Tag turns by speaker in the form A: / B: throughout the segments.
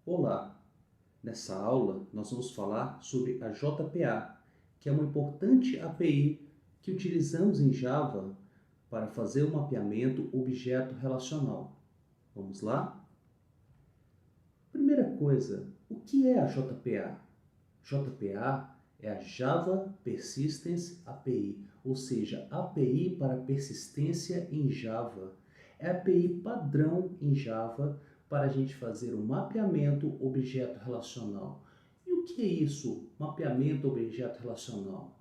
A: Olá! Nessa aula nós vamos falar sobre a JPA, que é uma importante API que utilizamos em Java para fazer o mapeamento objeto relacional. Vamos lá? Primeira coisa, o que é a JPA? JPA é a Java Persistence API, ou seja, API para persistência em Java. É a API padrão em Java para a gente fazer o mapeamento objeto relacional. E o que é isso, mapeamento objeto relacional?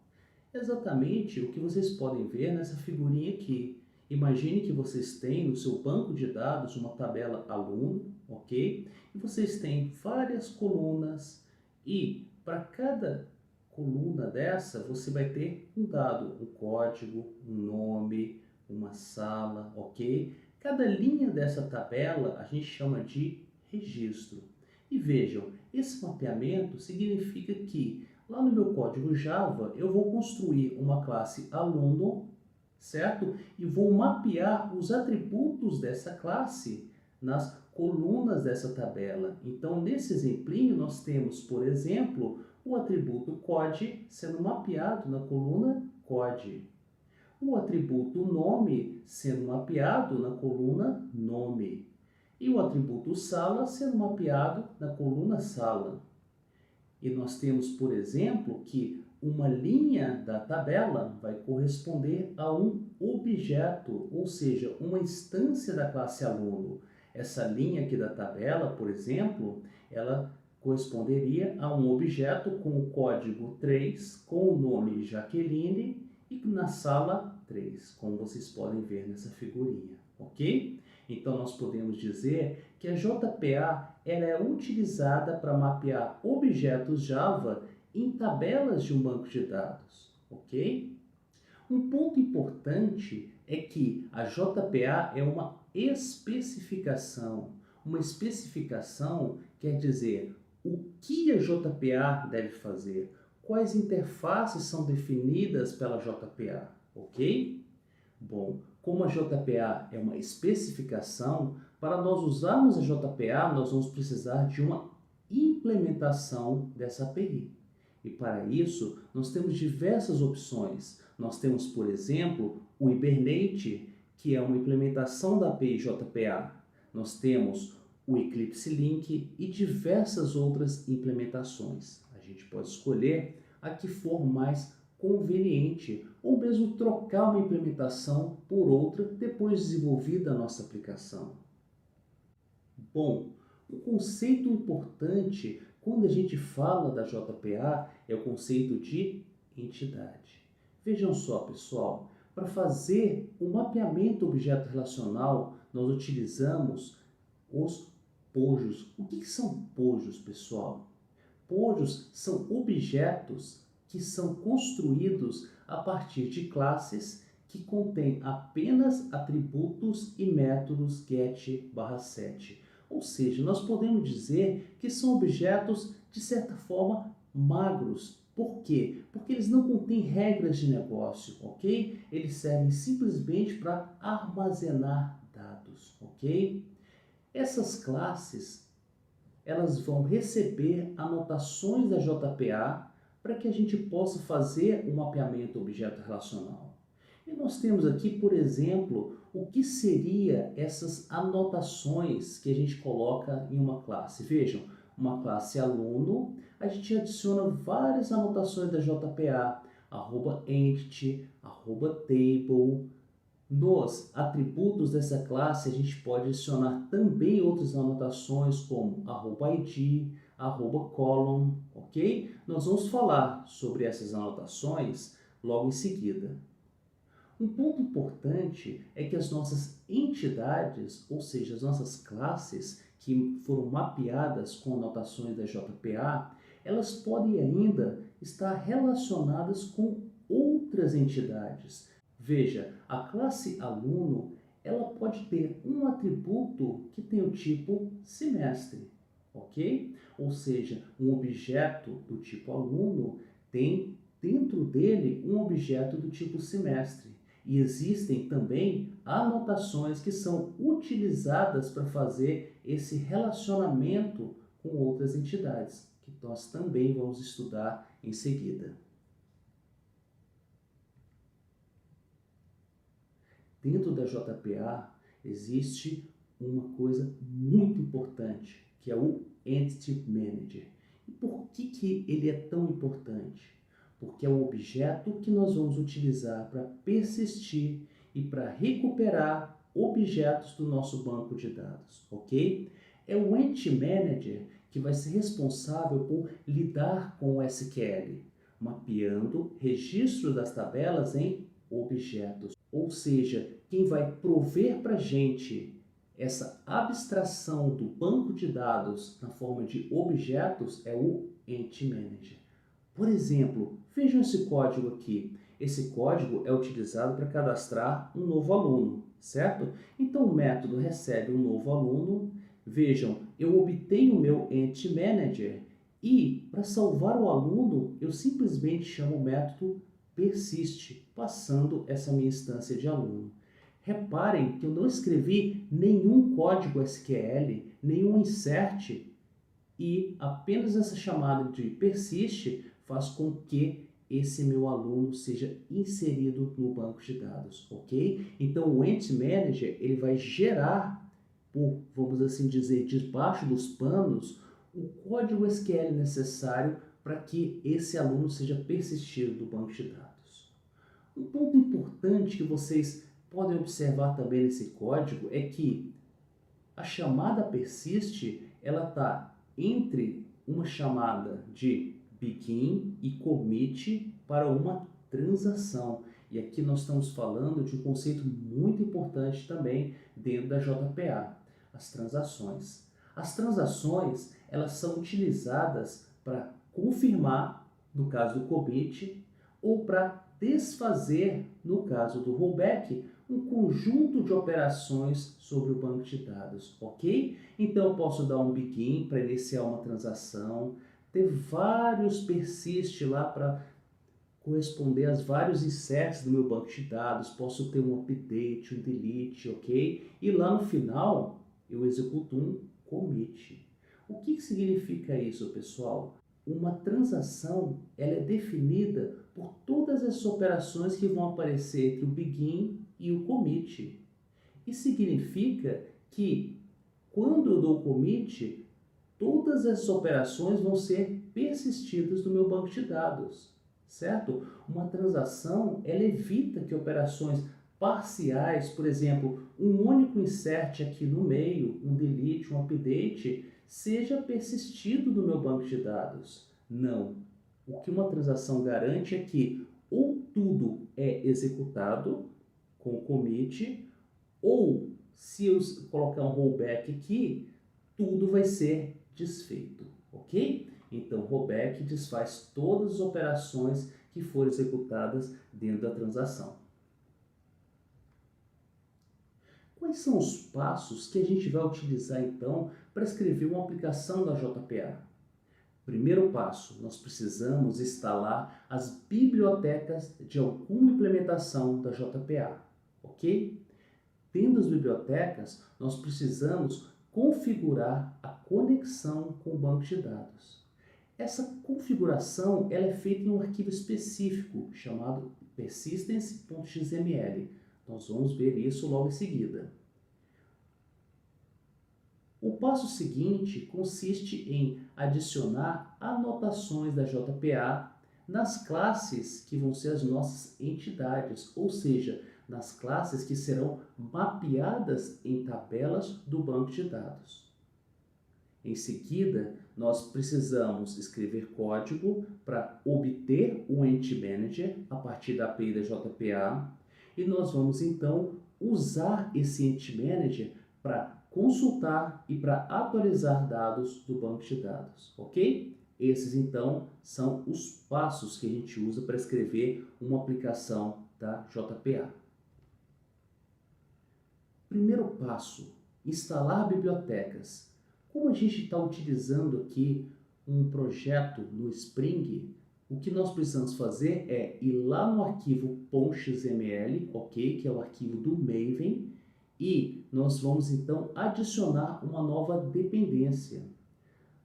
A: É exatamente o que vocês podem ver nessa figurinha aqui. Imagine que vocês têm no seu banco de dados uma tabela aluno, ok? E vocês têm várias colunas e para cada coluna dessa você vai ter um dado, um código, um nome, uma sala, ok? Cada linha dessa tabela a gente chama de registro. E vejam, esse mapeamento significa que lá no meu código Java eu vou construir uma classe aluno, certo? E vou mapear os atributos dessa classe nas colunas dessa tabela. Então, nesse exemplinho, nós temos, por exemplo, o atributo code sendo mapeado na coluna code. O atributo nome sendo mapeado na coluna nome. E o atributo sala sendo mapeado na coluna sala. E nós temos, por exemplo, que uma linha da tabela vai corresponder a um objeto, ou seja, uma instância da classe aluno. Essa linha aqui da tabela, por exemplo, ela corresponderia a um objeto com o código 3, com o nome Jaqueline e na sala 3, como vocês podem ver nessa figurinha, ok? Então, nós podemos dizer que a JPA ela é utilizada para mapear objetos Java em tabelas de um banco de dados, ok? Um ponto importante é que a JPA é uma especificação. Uma especificação quer dizer o que a JPA deve fazer, quais interfaces são definidas pela JPA, ok? Bom, como a JPA é uma especificação, para nós usarmos a JPA, nós vamos precisar de uma implementação dessa API. E para isso, nós temos diversas opções. Nós temos, por exemplo, o Hibernate, que é uma implementação da API JPA. Nós temos o Eclipse Link e diversas outras implementações. A gente pode escolher a que for mais conveniente ou mesmo trocar uma implementação por outra depois de desenvolvida a nossa aplicação. Bom, um conceito importante quando a gente fala da JPA é o conceito de entidade. Vejam só, pessoal, para fazer o mapeamento objeto relacional, nós utilizamos os POJOs. O que são POJOs, pessoal? POJOs são objetos que são construídos a partir de classes que contêm apenas atributos e métodos get/set. Ou seja, nós podemos dizer que são objetos, de certa forma, magros. Por quê? Porque eles não contêm regras de negócio, ok? Eles servem simplesmente para armazenar dados, ok? Essas classes, elas vão receber anotações da JPA para que a gente possa fazer um mapeamento objeto relacional. E nós temos aqui, por exemplo, o que seria essas anotações que a gente coloca em uma classe. Vejam, uma classe aluno, a gente adiciona várias anotações da JPA, @entity, @table. Nos atributos dessa classe, a gente pode adicionar também outras anotações como @id, @column, ok? Nós vamos falar sobre essas anotações logo em seguida. Um ponto importante é que as nossas entidades, ou seja, as nossas classes que foram mapeadas com anotações da JPA, elas podem ainda estar relacionadas com outras entidades. Veja, a classe aluno, ela pode ter um atributo que tem o tipo semestre, ok? Ou seja, um objeto do tipo aluno tem dentro dele um objeto do tipo semestre. E existem também anotações que são utilizadas para fazer esse relacionamento com outras entidades, que nós também vamos estudar em seguida. Dentro da JPA existe uma coisa muito importante, que é o Entity Manager. E por que ele é tão importante? Porque é o objeto que nós vamos utilizar para persistir e para recuperar objetos do nosso banco de dados, ok? É o Entity Manager que vai ser responsável por lidar com o SQL, mapeando registros das tabelas em objetos. Ou seja, quem vai prover para a gente essa abstração do banco de dados na forma de objetos é o Entity Manager. Por exemplo, vejam esse código aqui. Esse código é utilizado para cadastrar um novo aluno, certo? Então o método recebe um novo aluno. Vejam, eu obtenho o meu Entity Manager e para salvar o aluno eu simplesmente chamo o método persiste, passando essa minha instância de aluno. Reparem que eu não escrevi nenhum código SQL, nenhum insert, e apenas essa chamada de persiste faz com que esse meu aluno seja inserido no banco de dados, ok? Então o Entity Manager ele vai gerar, por, vamos assim dizer, debaixo dos panos, o código SQL necessário para que esse aluno seja persistido do banco de dados. Um ponto importante que vocês podem observar também nesse código é que a chamada persiste, ela está entre uma chamada de begin e commit para uma transação. E aqui nós estamos falando de um conceito muito importante também dentro da JPA, as transações. As transações, elas são utilizadas para confirmar, no caso do commit, ou para desfazer, no caso do rollback, um conjunto de operações sobre o banco de dados, ok? Então eu posso dar um begin para iniciar uma transação, ter vários persist lá para corresponder aos vários inserts do meu banco de dados, posso ter um update, um delete, ok? E lá no final eu executo um commit. O que significa isso, pessoal? Uma transação ela é definida por todas as operações que vão aparecer entre o begin e o commit. E significa que quando eu dou commit, todas essas operações vão ser persistidas no meu banco de dados, certo? Uma transação ela evita que operações parciais, por exemplo, um único insert aqui no meio, um delete, um update, seja persistido no meu banco de dados. Não. O que uma transação garante é que ou tudo é executado com o commit, ou se eu colocar um rollback aqui, tudo vai ser desfeito, ok? Então, rollback desfaz todas as operações que foram executadas dentro da transação. Quais são os passos que a gente vai utilizar então para escrever uma aplicação da JPA? Primeiro passo, nós precisamos instalar as bibliotecas de alguma implementação da JPA, ok? Tendo as bibliotecas, nós precisamos configurar a conexão com o banco de dados. Essa configuração ela é feita em um arquivo específico chamado persistence.xml. Nós vamos ver isso logo em seguida. O passo seguinte consiste em adicionar anotações da JPA nas classes que vão ser as nossas entidades, ou seja, nas classes que serão mapeadas em tabelas do banco de dados. Em seguida, nós precisamos escrever código para obter o Entity Manager a partir da API da JPA e nós vamos então usar esse Entity Manager para consultar e para atualizar dados do banco de dados, ok? Esses então são os passos que a gente usa para escrever uma aplicação da JPA. Primeiro passo, instalar bibliotecas. Como a gente está utilizando aqui um projeto no Spring, o que nós precisamos fazer é ir lá no arquivo .xml, ok? Que é o arquivo do Maven, e nós vamos então adicionar uma nova dependência.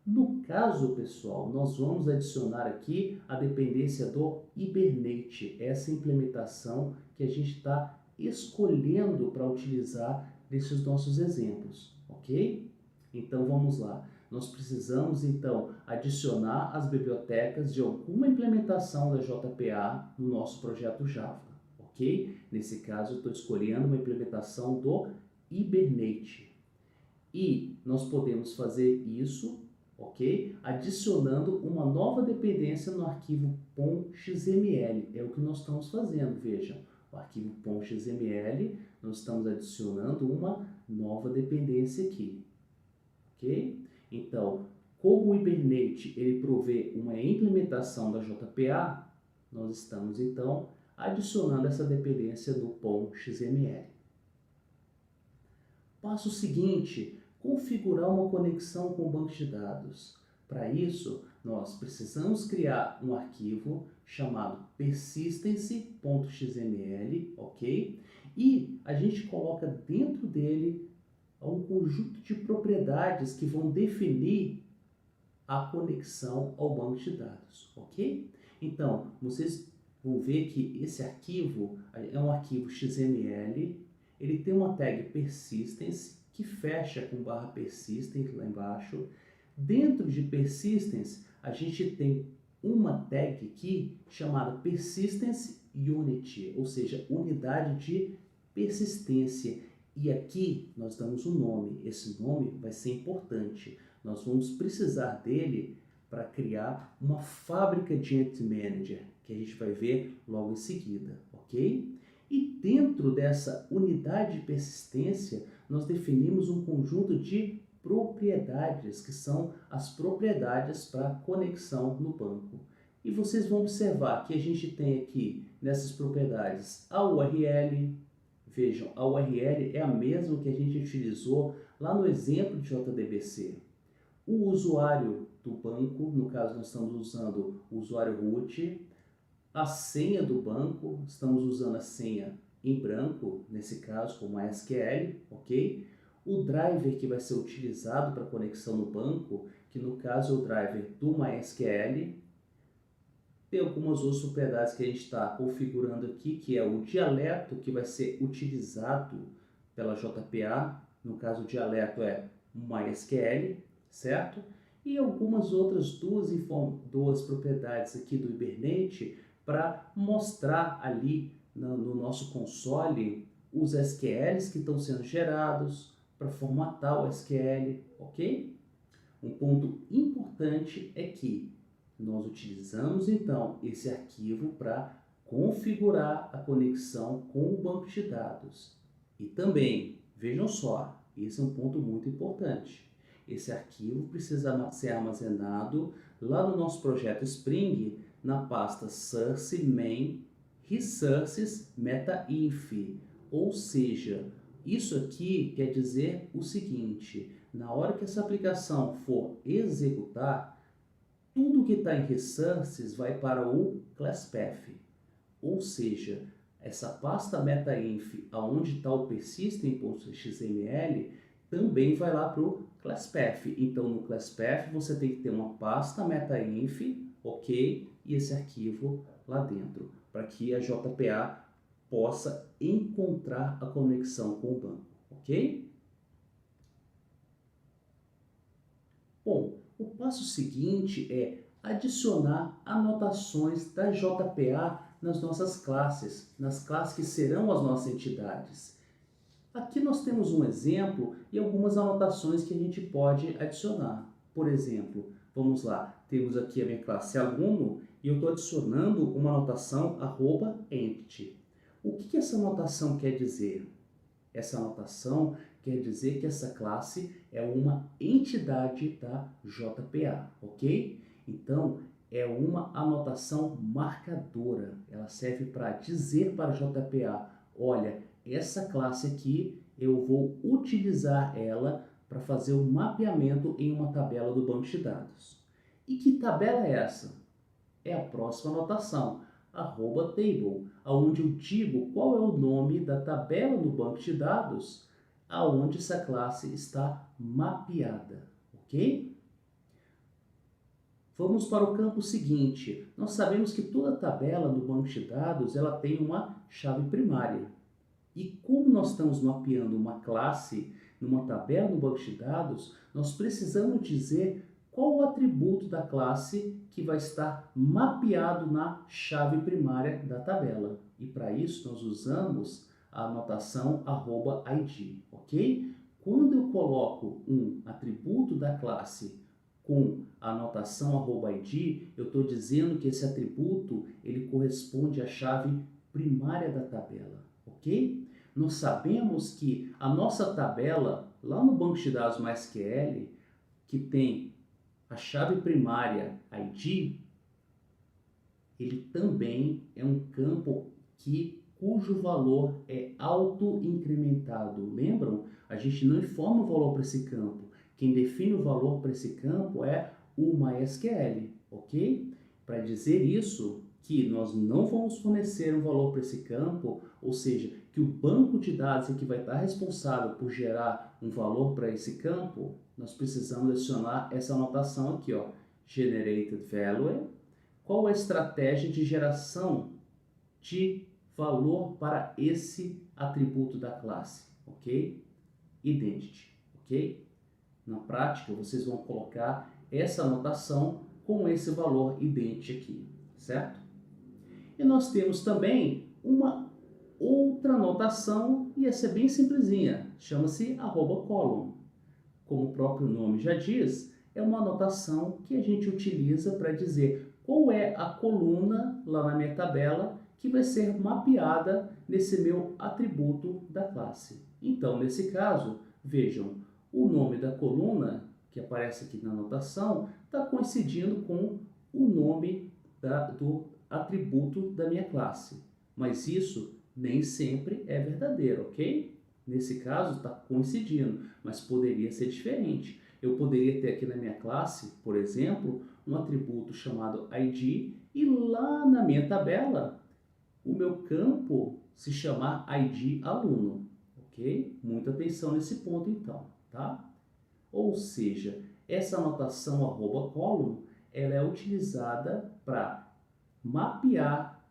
A: No caso, pessoal, nós vamos adicionar aqui a dependência do Hibernate, essa implementação que a gente está escolhendo para utilizar nesses nossos exemplos, ok? Então vamos lá. Nós precisamos então adicionar as bibliotecas de alguma implementação da JPA no nosso projeto Java, ok? Nesse caso, eu estou escolhendo uma implementação do Hibernate. E nós podemos fazer isso, ok? Adicionando uma nova dependência no arquivo .xml. É o que nós estamos fazendo, vejam. O arquivo .xml, nós estamos adicionando uma nova dependência aqui, ok? Então, como o Hibernate ele provê uma implementação da JPA, nós estamos então adicionando essa dependência do .xml. Passo seguinte, configurar uma conexão com o banco de dados. Para isso, nós precisamos criar um arquivo chamado persistence.xml, ok? E a gente coloca dentro dele um conjunto de propriedades que vão definir a conexão ao banco de dados, ok? Então, vocês vão ver que esse arquivo é um arquivo XML. Ele tem uma tag persistence que fecha com /persistence lá embaixo. Dentro de persistence, a gente tem uma tag aqui chamada persistence unit, ou seja, unidade de persistência. E aqui nós damos um nome. Esse nome vai ser importante. Nós vamos precisar dele para criar uma fábrica de Entity Manager, que a gente vai ver logo em seguida, ok? E dentro dessa unidade de persistência, nós definimos um conjunto de propriedades, que são as propriedades para conexão no banco. E vocês vão observar que a gente tem aqui, nessas propriedades, a URL. Vejam, a URL é a mesma que a gente utilizou lá no exemplo de JDBC. O usuário do banco, no caso nós estamos usando o usuário root. A senha do banco, estamos usando a senha em branco, nesse caso, com MySQL, ok? O driver que vai ser utilizado para conexão no banco, que no caso é o driver do MySQL. Tem algumas outras propriedades que a gente está configurando aqui, que é o dialeto que vai ser utilizado pela JPA. No caso, o dialeto é MySQL, certo? E algumas outras duas propriedades aqui do Hibernate para mostrar ali no nosso console os SQLs que estão sendo gerados, para formatar o SQL, ok? Um ponto importante é que nós utilizamos então esse arquivo para configurar a conexão com o banco de dados. E também, vejam só, esse é um ponto muito importante. Esse arquivo precisa ser armazenado lá no nosso projeto Spring, na pasta source main resources metainf. Ou seja, isso aqui quer dizer o seguinte: na hora que essa aplicação for executar, tudo que está em resources vai para o class path. Ou seja, essa pasta metainf, onde está o persistent.xml, também vai lá para o class path. Então, no class path, você tem que ter uma pasta metainf, ok? E esse arquivo lá dentro, para que a JPA possa encontrar a conexão com o banco, ok? Bom, o passo seguinte é adicionar anotações da JPA nas nossas classes, nas classes que serão as nossas entidades. Aqui nós temos um exemplo e algumas anotações que a gente pode adicionar. Por exemplo, vamos lá, temos aqui a minha classe aluno e eu estou adicionando uma anotação @empty. O que essa anotação quer dizer? Essa anotação quer dizer que essa classe é uma entidade da JPA, ok? Então, é uma anotação marcadora. Ela serve para dizer para a JPA, olha, essa classe aqui eu vou utilizar ela para fazer o mapeamento em uma tabela do banco de dados. E que tabela é essa? É a próxima anotação, @table, onde eu digo qual é o nome da tabela do banco de dados aonde essa classe está mapeada, ok? Vamos para o campo seguinte. Nós sabemos que toda tabela no banco de dados ela tem uma chave primária. E como nós estamos mapeando uma classe numa tabela no banco de dados, nós precisamos dizer qual o atributo da classe que vai estar mapeado na chave primária da tabela. E para isso nós usamos a anotação @id, ok? Quando eu coloco um atributo da classe com a anotação @id, eu estou dizendo que esse atributo ele corresponde à chave primária da tabela, ok? Nós sabemos que a nossa tabela, lá no banco de dados MySQL, que tem a chave primária ID, ele também é um campo cujo valor é auto-incrementado. Lembram? A gente não informa o valor para esse campo. Quem define o valor para esse campo é o MySQL, ok? Para dizer isso, que nós não vamos fornecer um valor para esse campo, ou seja, que o banco de dados é que vai estar responsável por gerar um valor para esse campo, nós precisamos adicionar essa anotação aqui, ó, generated value. Qual a estratégia de geração de valor para esse atributo da classe, ok? Identity, ok? Na prática, vocês vão colocar essa anotação com esse valor identity aqui, certo? E nós temos também uma outra anotação, e essa é bem simplesinha, chama-se @column. Como o próprio nome já diz, é uma anotação que a gente utiliza para dizer qual é a coluna lá na minha tabela que vai ser mapeada nesse meu atributo da classe. Então, nesse caso, vejam, o nome da coluna que aparece aqui na anotação está coincidindo com o nome do atributo da minha classe. Mas isso nem sempre é verdadeiro, ok? Nesse caso está coincidindo, mas poderia ser diferente. Eu poderia ter aqui na minha classe, por exemplo, um atributo chamado ID e lá na minha tabela o meu campo se chamar ID aluno, ok? Muita atenção nesse ponto então, tá? Ou seja, essa anotação @column ela é utilizada para mapear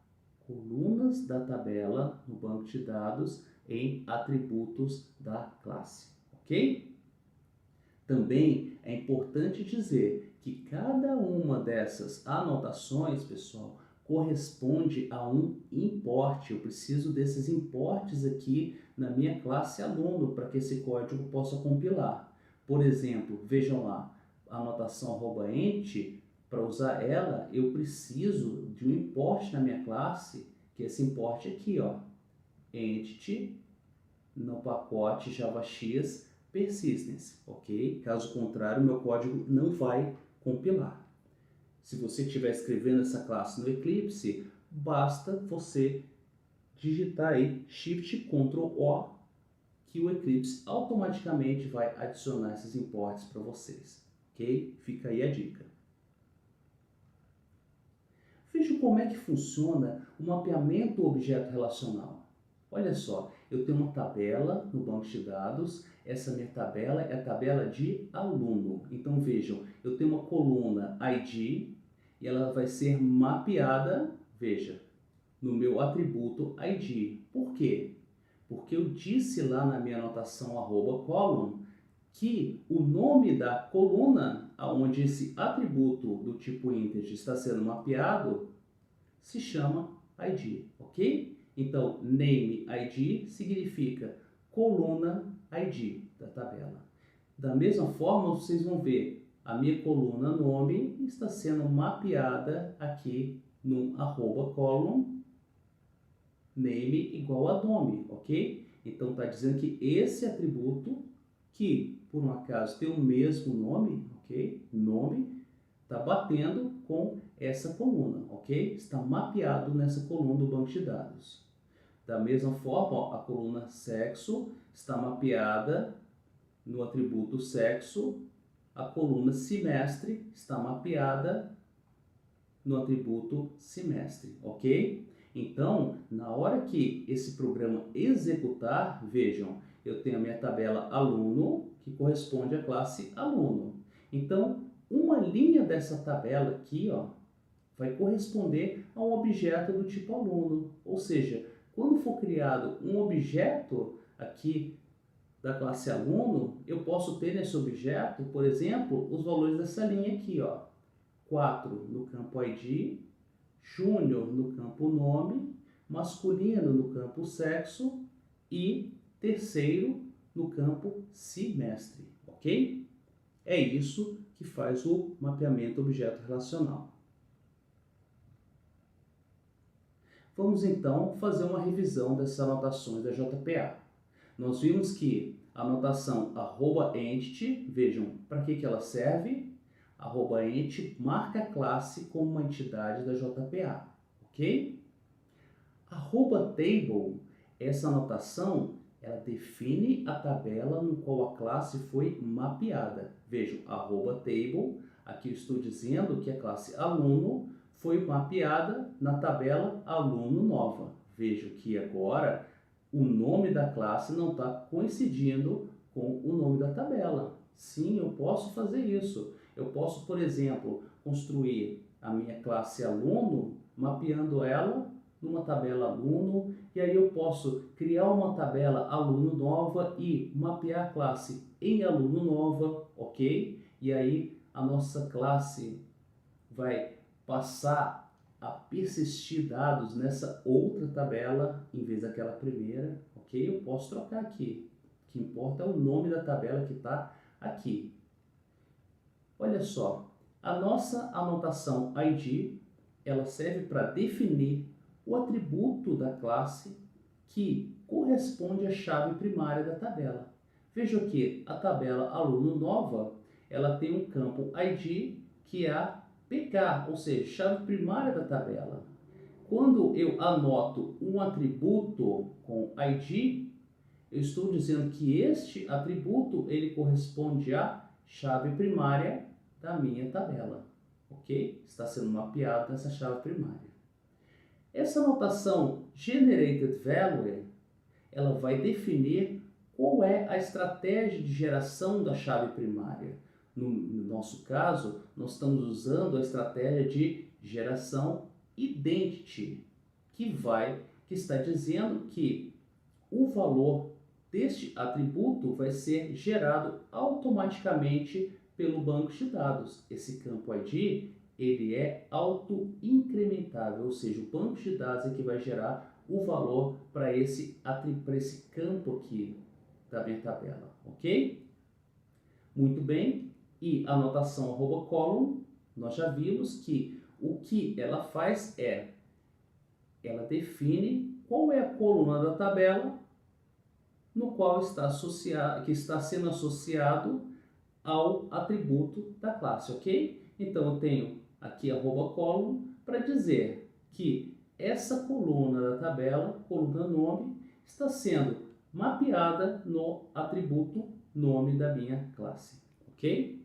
A: colunas da tabela no banco de dados em atributos da classe, ok? Também é importante dizer que cada uma dessas anotações, pessoal, corresponde a um import. Eu preciso desses importes aqui na minha classe aluno para que esse código possa compilar. Por exemplo, vejam lá, a anotação @ent, para usar ela, eu preciso de um import na minha classe, que é esse import aqui, ó, entity, no pacote JavaX persistence, ok? Caso contrário, meu código não vai compilar. Se você estiver escrevendo essa classe no Eclipse, basta você digitar aí Shift Ctrl O, que o Eclipse automaticamente vai adicionar esses imports para vocês, ok? Fica aí a dica. Veja como é que funciona o mapeamento objeto relacional. Olha só, eu tenho uma tabela no banco de dados, essa minha tabela é a tabela de aluno. Então vejam, eu tenho uma coluna ID e ela vai ser mapeada, veja, no meu atributo ID. Por quê? Porque eu disse lá na minha anotação @column que o nome da coluna onde esse atributo do tipo integer está sendo mapeado se chama ID, ok? Então, name ID significa coluna ID da tabela. Da mesma forma, vocês vão ver a minha coluna nome está sendo mapeada aqui no @column name igual a nome, ok? Então, está dizendo que esse atributo, que por um acaso tem o mesmo nome, ok? Nome, está batendo com essa coluna, ok? Está mapeado nessa coluna do banco de dados. Da mesma forma, ó, a coluna sexo está mapeada no atributo sexo, a coluna semestre está mapeada no atributo semestre, ok? Então, na hora que esse programa executar, vejam, eu tenho a minha tabela aluno, que corresponde à classe aluno. Então, uma linha dessa tabela aqui, ó, vai corresponder a um objeto do tipo aluno. Ou seja, quando for criado um objeto aqui da classe aluno, eu posso ter nesse objeto, por exemplo, os valores dessa linha aqui, ó. 4 no campo ID, júnior no campo nome, masculino no campo sexo e terceiro no campo semestre, ok? É isso que faz o mapeamento objeto relacional. Vamos então fazer uma revisão dessas anotações da JPA. Nós vimos que a anotação @entity, vejam para que ela serve. @entity marca a classe como uma entidade da JPA, ok? @table, essa anotação, ela define a tabela no qual a classe foi mapeada. Vejam, @table, aqui eu estou dizendo que a classe aluno foi mapeada na tabela aluno nova. Vejam que agora o nome da classe não está coincidindo com o nome da tabela. Sim, eu posso fazer isso. Eu posso, por exemplo, construir a minha classe aluno, mapeando ela numa tabela aluno, e aí eu posso criar uma tabela aluno nova e mapear a classe em aluno nova, ok? E aí a nossa classe vai passar a persistir dados nessa outra tabela em vez daquela primeira, ok? Eu posso trocar aqui. O que importa é o nome da tabela que está aqui. Olha só, a nossa anotação ID, ela serve para definir o atributo da classe que corresponde à chave primária da tabela. Veja que a tabela aluno nova, ela tem um campo ID que é a PK, ou seja, chave primária da tabela. Quando eu anoto um atributo com ID, eu estou dizendo que este atributo ele corresponde à chave primária da minha tabela, ok? Está sendo mapeado nessa chave primária. Essa anotação generated value, ela vai definir qual é a estratégia de geração da chave primária. No nosso caso, nós estamos usando a estratégia de geração identity, que está dizendo que o valor deste atributo vai ser gerado automaticamente pelo banco de dados. Esse campo ID, ele é auto-incrementável, ou seja, o banco de dados é que vai gerar o valor para esse campo aqui da minha tabela, ok? Muito bem, e a anotação @column, nós já vimos que o que ela faz é, ela define qual é a coluna da tabela no qual que está sendo associado ao atributo da classe, ok? Então eu tenho aqui @column para dizer que essa coluna da tabela, coluna nome, está sendo mapeada no atributo nome da minha classe, ok?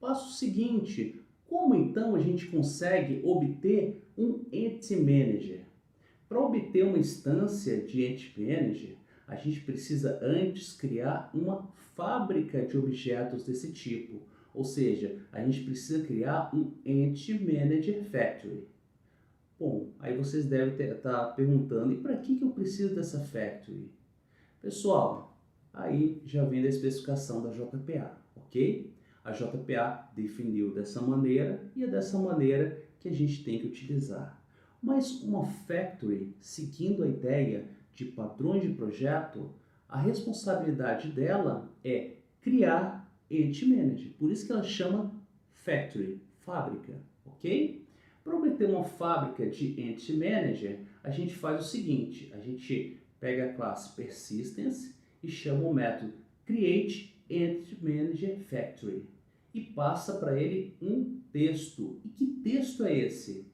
A: Passo seguinte, como então a gente consegue obter um Entity Manager? Para obter uma instância de Entity Manager, a gente precisa antes criar uma fábrica de objetos desse tipo. Ou seja, a gente precisa criar um Entity Manager Factory. Bom, aí vocês devem estar perguntando, e para que eu preciso dessa Factory? Pessoal, aí já vem da especificação da JPA, ok? A JPA definiu dessa maneira e é dessa maneira que a gente tem que utilizar. Mas uma factory, seguindo a ideia de padrões de projeto, a responsabilidade dela é criar Entity Manager. Por isso que ela chama factory, fábrica, ok? Para obter uma fábrica de Entity Manager, a gente faz o seguinte, a gente pega a classe Persistence e chama o método Create Entity Manager Factory e passa para ele um texto. E que texto é esse?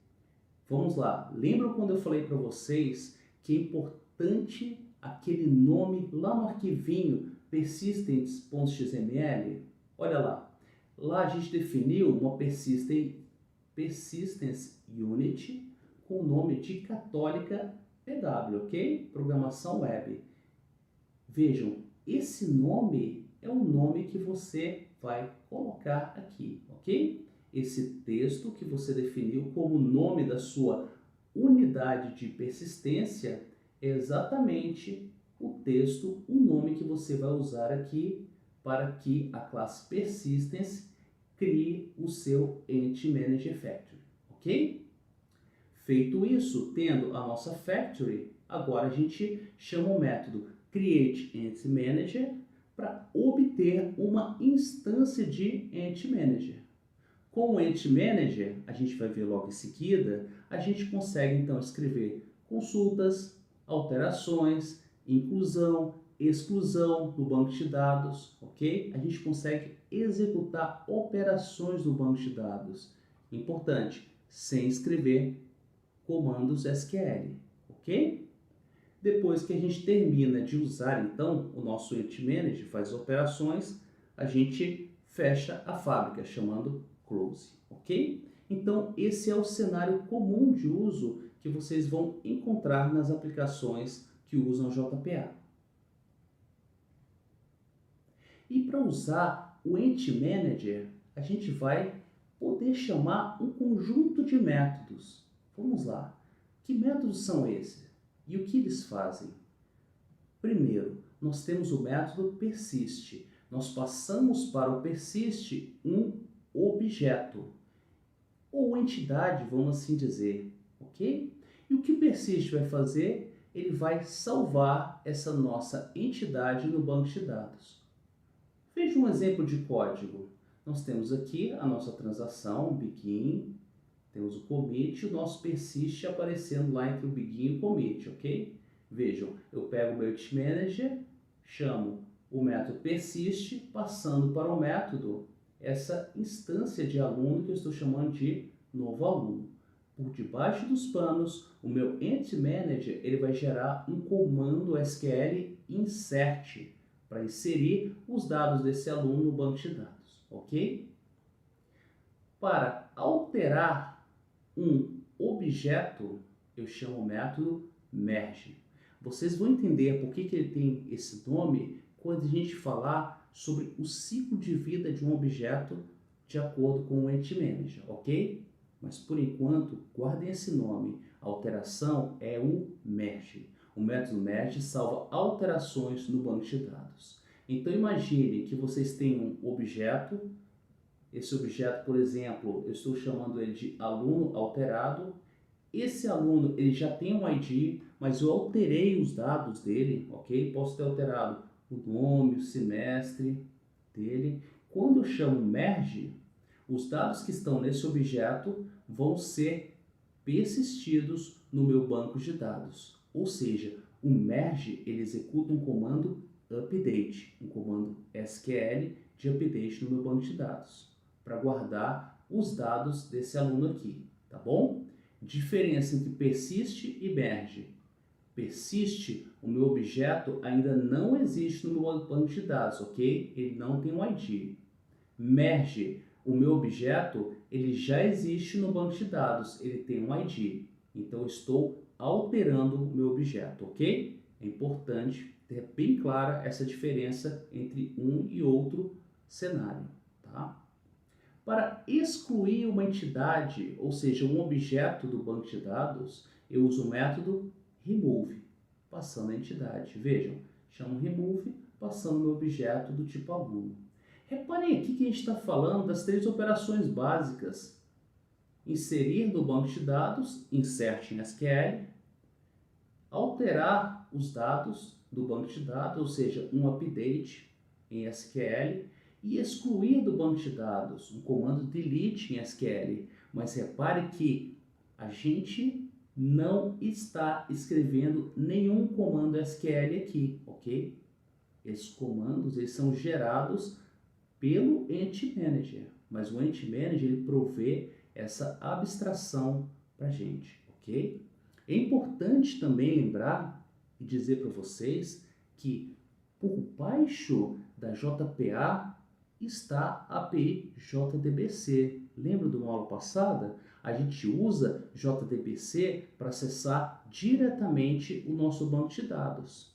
A: Vamos lá, lembram quando eu falei para vocês que é importante aquele nome lá no arquivinho persistence.xml? Olha lá, lá a gente definiu uma persistence unit com o nome de Católica PW, ok? Programação Web. Vejam, esse nome é o nome que você vai colocar aqui, ok? Esse texto que você definiu como nome da sua unidade de persistência é exatamente o texto, o nome que você vai usar aqui para que a classe Persistence crie o seu Entity Manager Factory, ok? Feito isso, tendo a nossa Factory, agora a gente chama o método Create Entity Manager para obter uma instância de Entity Manager. Com o Entity Manager, a gente vai ver logo em seguida, a gente consegue então escrever consultas, alterações, inclusão, exclusão no banco de dados, ok? A gente consegue executar operações no banco de dados. Importante, sem escrever comandos SQL, ok? Depois que a gente termina de usar então o nosso Entity Manager, faz operações, a gente fecha a fábrica chamando close, ok? Então esse é o cenário comum de uso que vocês vão encontrar nas aplicações que usam JPA. E para usar o Entity Manager, a gente vai poder chamar um conjunto de métodos. Vamos lá. Que métodos são esses? E o que eles fazem? Primeiro, nós temos o método persist. Nós passamos para o persist um objeto, ou entidade, vamos assim dizer, ok? E o que o persist vai fazer? Ele vai salvar essa nossa entidade no banco de dados. Veja um exemplo de código. Nós temos aqui a nossa transação, begin, temos o commit e o nosso persist aparecendo lá entre o begin e o commit, ok? Vejam, eu pego o meu Entity Manager, chamo o método persist, passando para o método essa instância de aluno que eu estou chamando de novo aluno. Por debaixo dos panos, o meu Entity Manager ele vai gerar um comando SQL insert para inserir os dados desse aluno no banco de dados, ok? Para alterar um objeto, eu chamo o método merge. Vocês vão entender por que ele tem esse nome quando a gente falar sobre o ciclo de vida de um objeto de acordo com o Entity Manager, ok? Mas por enquanto, guardem esse nome. A alteração é o merge. O método merge salva alterações no banco de dados. Então imagine que vocês têm um objeto. Esse objeto, por exemplo, eu estou chamando ele de aluno alterado. Esse aluno ele já tem um ID, mas eu alterei os dados dele, ok? Posso ter alterado o nome, o semestre dele. Quando eu chamo merge, os dados que estão nesse objeto vão ser persistidos no meu banco de dados. Ou seja, o merge ele executa um comando update, um comando SQL de update no meu banco de dados, para guardar os dados desse aluno aqui, tá bom? Diferença entre persiste e merge. Persiste, o meu objeto ainda não existe no meu banco de dados, ok? Ele não tem um ID. Merge, o meu objeto, ele já existe no banco de dados, ele tem um ID. Então, eu estou alterando o meu objeto, ok? É importante ter bem clara essa diferença entre um e outro cenário, tá? Para excluir uma entidade, ou seja, um objeto do banco de dados, eu uso o método remove, passando a entidade. Vejam, chamo remove, passando o meu objeto do tipo aluno. Reparem aqui que a gente está falando das três operações básicas. Inserir no banco de dados, insert em SQL, alterar os dados do banco de dados, ou seja, um update em SQL, e excluir do banco de dados, um comando delete em SQL. Mas repare que a gente não está escrevendo nenhum comando SQL aqui, ok? Esses comandos eles são gerados pelo Entity Manager, mas o Entity Manager ele provê essa abstração para a gente, ok? É importante também lembrar e dizer para vocês que por baixo da JPA está a API JDBC. Lembra de uma aula passada? A gente usa JDBC para acessar diretamente o nosso banco de dados.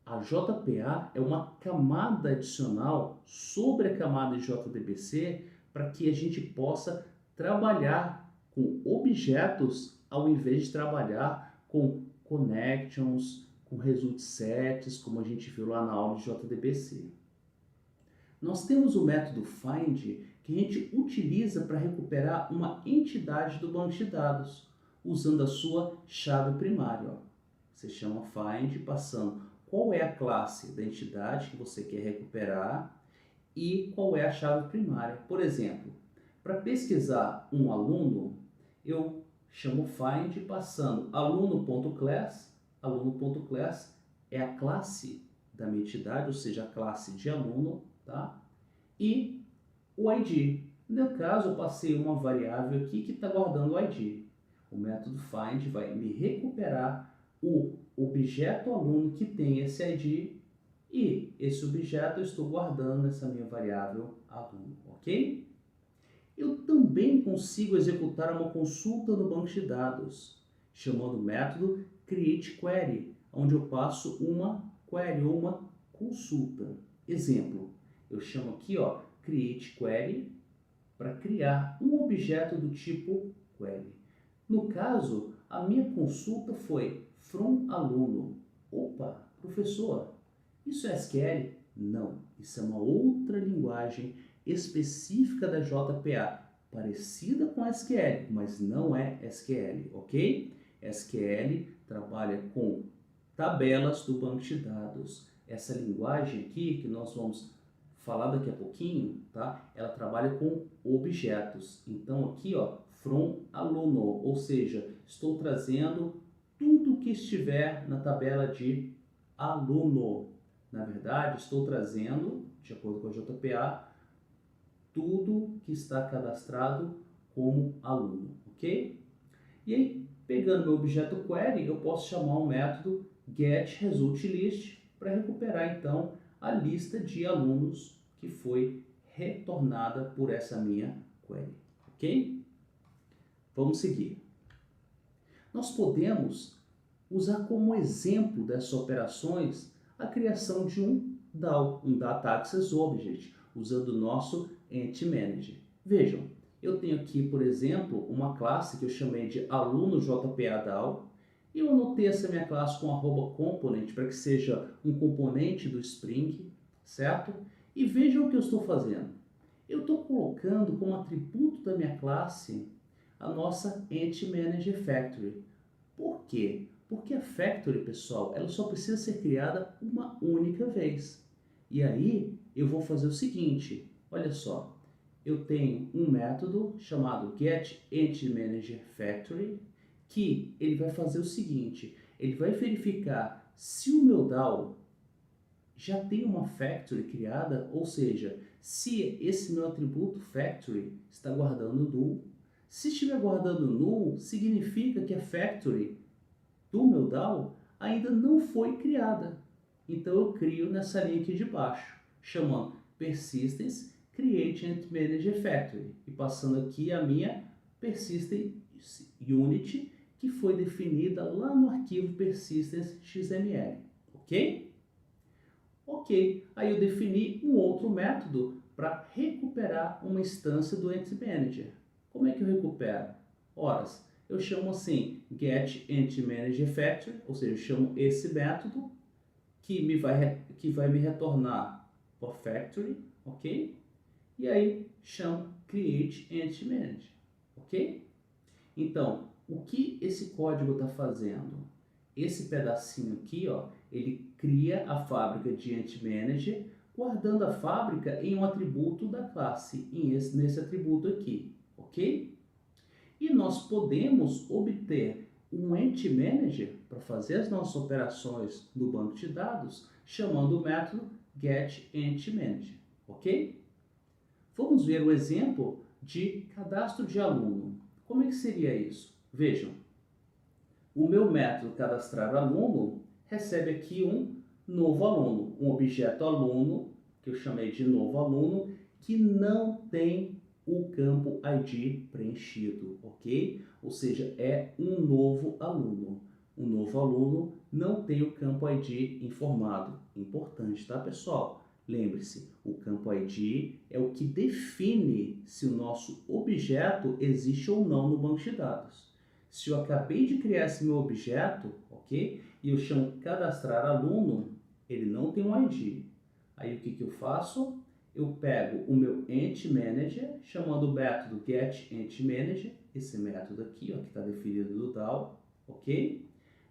A: A JPA é uma camada adicional sobre a camada de JDBC para que a gente possa trabalhar com objetos ao invés de trabalhar com connections, com result sets, como a gente viu lá na aula de JDBC. Nós temos o método find que a gente utiliza para recuperar uma entidade do banco de dados, usando a sua chave primária. Ó. Você chama find passando qual é a classe da entidade que você quer recuperar e qual é a chave primária. Por exemplo, para pesquisar um aluno, eu chamo find passando aluno.class, aluno.class é a classe da minha entidade, ou seja, a classe de aluno, tá? E o ID. No meu caso, eu passei uma variável aqui que está guardando o ID. O método find vai me recuperar o objeto aluno que tem esse ID e esse objeto eu estou guardando nessa minha variável aluno, ok? Eu também consigo executar uma consulta no banco de dados, chamando o método createQuery, onde eu passo uma query ou uma consulta. Exemplo, eu chamo aqui ó, createQuery para criar um objeto do tipo query. No caso, a minha consulta foi from aluno. Opa, professor, isso é SQL? Não, isso é uma outra linguagem específica da JPA, parecida com SQL, mas não é SQL, ok? SQL trabalha com tabelas do banco de dados. Essa linguagem aqui, que nós vamos falar daqui a pouquinho, tá? Ela trabalha com objetos. Então aqui, ó, from aluno, ou seja, estou trazendo tudo que estiver na tabela de aluno. Na verdade, estou trazendo, de acordo com a JPA, tudo que está cadastrado como aluno, ok? E aí, pegando meu objeto query, eu posso chamar o método getResultList para recuperar então a lista de alunos que foi retornada por essa minha query, ok? Vamos seguir. Nós podemos usar como exemplo dessas operações a criação de um DAO, um Data Access Object, usando o nosso Entity Manager. Vejam, eu tenho aqui, por exemplo, uma classe que eu chamei de aluno JPA DAO, e eu anotei essa minha classe com @component para que seja um componente do Spring, certo? E vejam o que eu estou fazendo. Eu estou colocando como atributo da minha classe a nossa Entity Manager Factory. Por quê? Porque a Factory, pessoal, ela só precisa ser criada uma única vez. E aí eu vou fazer o seguinte, olha só, eu tenho um método chamado getEntityManagerFactory que ele vai fazer o seguinte, ele vai verificar se o meu DAO já tem uma factory criada, ou seja, se esse meu atributo factory está guardando null. Se estiver guardando null, significa que a factory do meu DAO ainda não foi criada. Então eu crio nessa linha aqui de baixo, chamando persistence create and manager factory e passando aqui a minha persistence unit que foi definida lá no arquivo persistence.xml, ok? Ok, aí eu defini um outro método para recuperar uma instância do Entity Manager. Como é que eu recupero? Ora, eu chamo assim getEntityManagerFactory, ou seja, eu chamo esse método que vai me retornar por factory, ok? E aí chamo createEntityManager, ok? Então, o que esse código está fazendo? Esse pedacinho aqui, ó, ele cria a fábrica de Entity Manager, guardando a fábrica em um atributo da classe, nesse atributo aqui, ok? E nós podemos obter um Entity Manager para fazer as nossas operações no banco de dados, chamando o método getEntityManager, ok? Vamos ver o exemplo de cadastro de aluno. Como é que seria isso? Vejam, o meu método cadastrar aluno recebe aqui um novo aluno, um objeto aluno, que eu chamei de novo aluno, que não tem o campo ID preenchido, ok? Ou seja, é um novo aluno. O novo aluno não tem o campo ID informado. Importante, tá, pessoal? Lembre-se, o campo ID é o que define se o nosso objeto existe ou não no banco de dados. Se eu acabei de criar esse meu objeto, ok? E eu chamo cadastrar aluno, ele não tem um ID. Aí o que eu faço? Eu pego o meu EntManager, chamando o método getEntManager, esse método aqui, ó, que está definido no DAO, ok?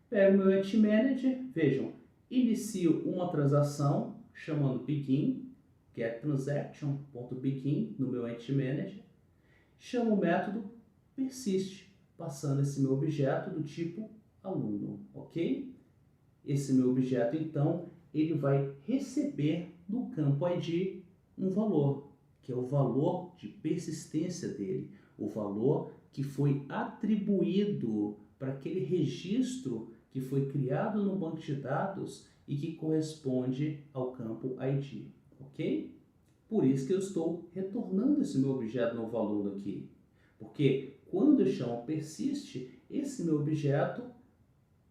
A: Pego o meu EntManager, vejam, inicio uma transação chamando begin, getTransaction.begin no meu EntManager, chamo o método persist, passando esse meu objeto do tipo aluno, ok? Esse meu objeto, então, ele vai receber no campo ID um valor, que é o valor de persistência dele, o valor que foi atribuído para aquele registro que foi criado no banco de dados e que corresponde ao campo ID, ok? Por isso que eu estou retornando esse meu objeto novo aluno aqui, porque quando eu chamo persist, esse meu objeto,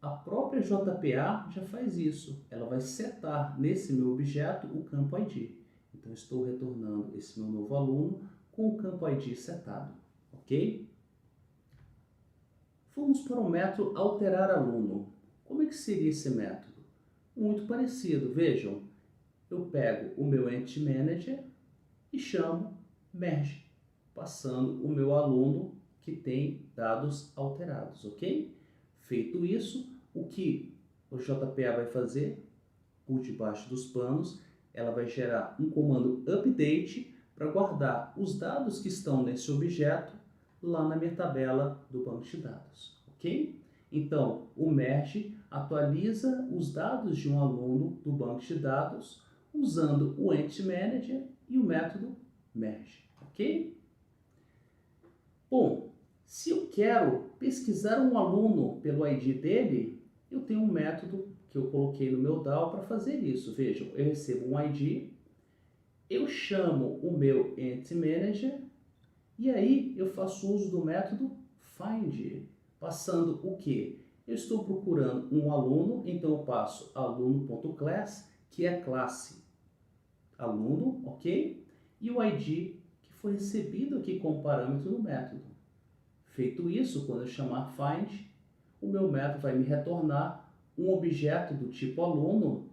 A: a própria JPA já faz isso. Ela vai setar nesse meu objeto o campo ID. Então, estou retornando esse meu novo aluno com o campo ID setado, ok? Vamos para o método alterar aluno. Como é que seria esse método? Muito parecido, vejam. Eu pego o meu EntManager e chamo merge, passando o meu aluno que tem dados alterados, ok? Feito isso, o que o JPA vai fazer? Por debaixo dos panos, ela vai gerar um comando update para guardar os dados que estão nesse objeto lá na minha tabela do banco de dados, ok? Então, o merge atualiza os dados de um aluno do banco de dados usando o EntManager e o método merge, ok? Bom, se eu quero pesquisar um aluno pelo ID dele, eu tenho um método que eu coloquei no meu DAO para fazer isso. Vejam, eu recebo um ID, eu chamo o meu EntManager e aí eu faço uso do método find, passando o quê? Eu estou procurando um aluno, então eu passo aluno.class, que é a classe aluno, ok? E o ID que foi recebido aqui como parâmetro no método. Feito isso, quando eu chamar find, o meu método vai me retornar um objeto do tipo aluno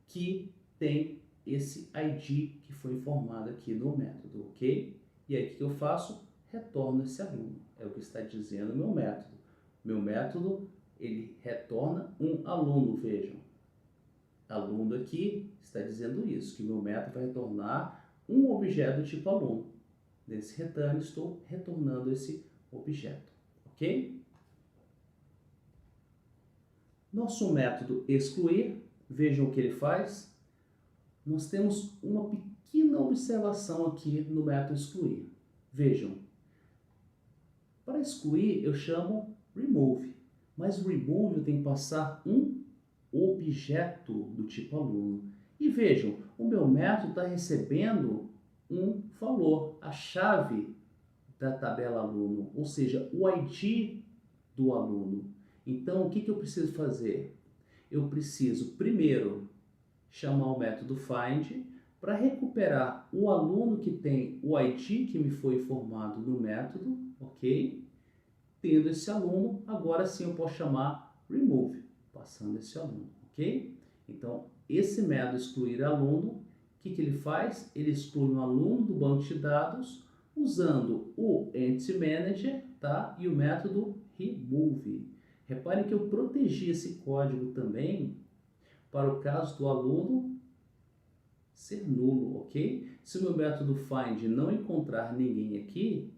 A: que tem esse ID que foi informado aqui no método, ok? E aí o que eu faço? Retorno esse aluno. É o que está dizendo o meu método. Meu método, ele retorna um aluno, vejam. Aluno aqui está dizendo isso, que meu método vai retornar um objeto do tipo aluno. Nesse return, estou retornando esse objeto, ok? Nosso método excluir, vejam o que ele faz. Nós temos uma pequena observação aqui no método excluir. Vejam, para excluir eu chamo remove, mas remove eu tenho que passar um objeto do tipo aluno. E vejam, o meu método está recebendo um valor, a chave da tabela aluno, ou seja, o ID do aluno. Então, o que eu preciso fazer? Eu preciso, primeiro, chamar o método find para recuperar o aluno que tem o ID que me foi informado no método, ok? Tendo esse aluno, agora sim eu posso chamar remove, passando esse aluno, ok? Então, esse método excluir aluno, o que ele faz? Ele exclui um aluno do banco de dados usando o EntManager, tá? E o método remove. Reparem que eu protegi esse código também para o caso do aluno ser nulo, ok? Se o meu método find não encontrar ninguém aqui,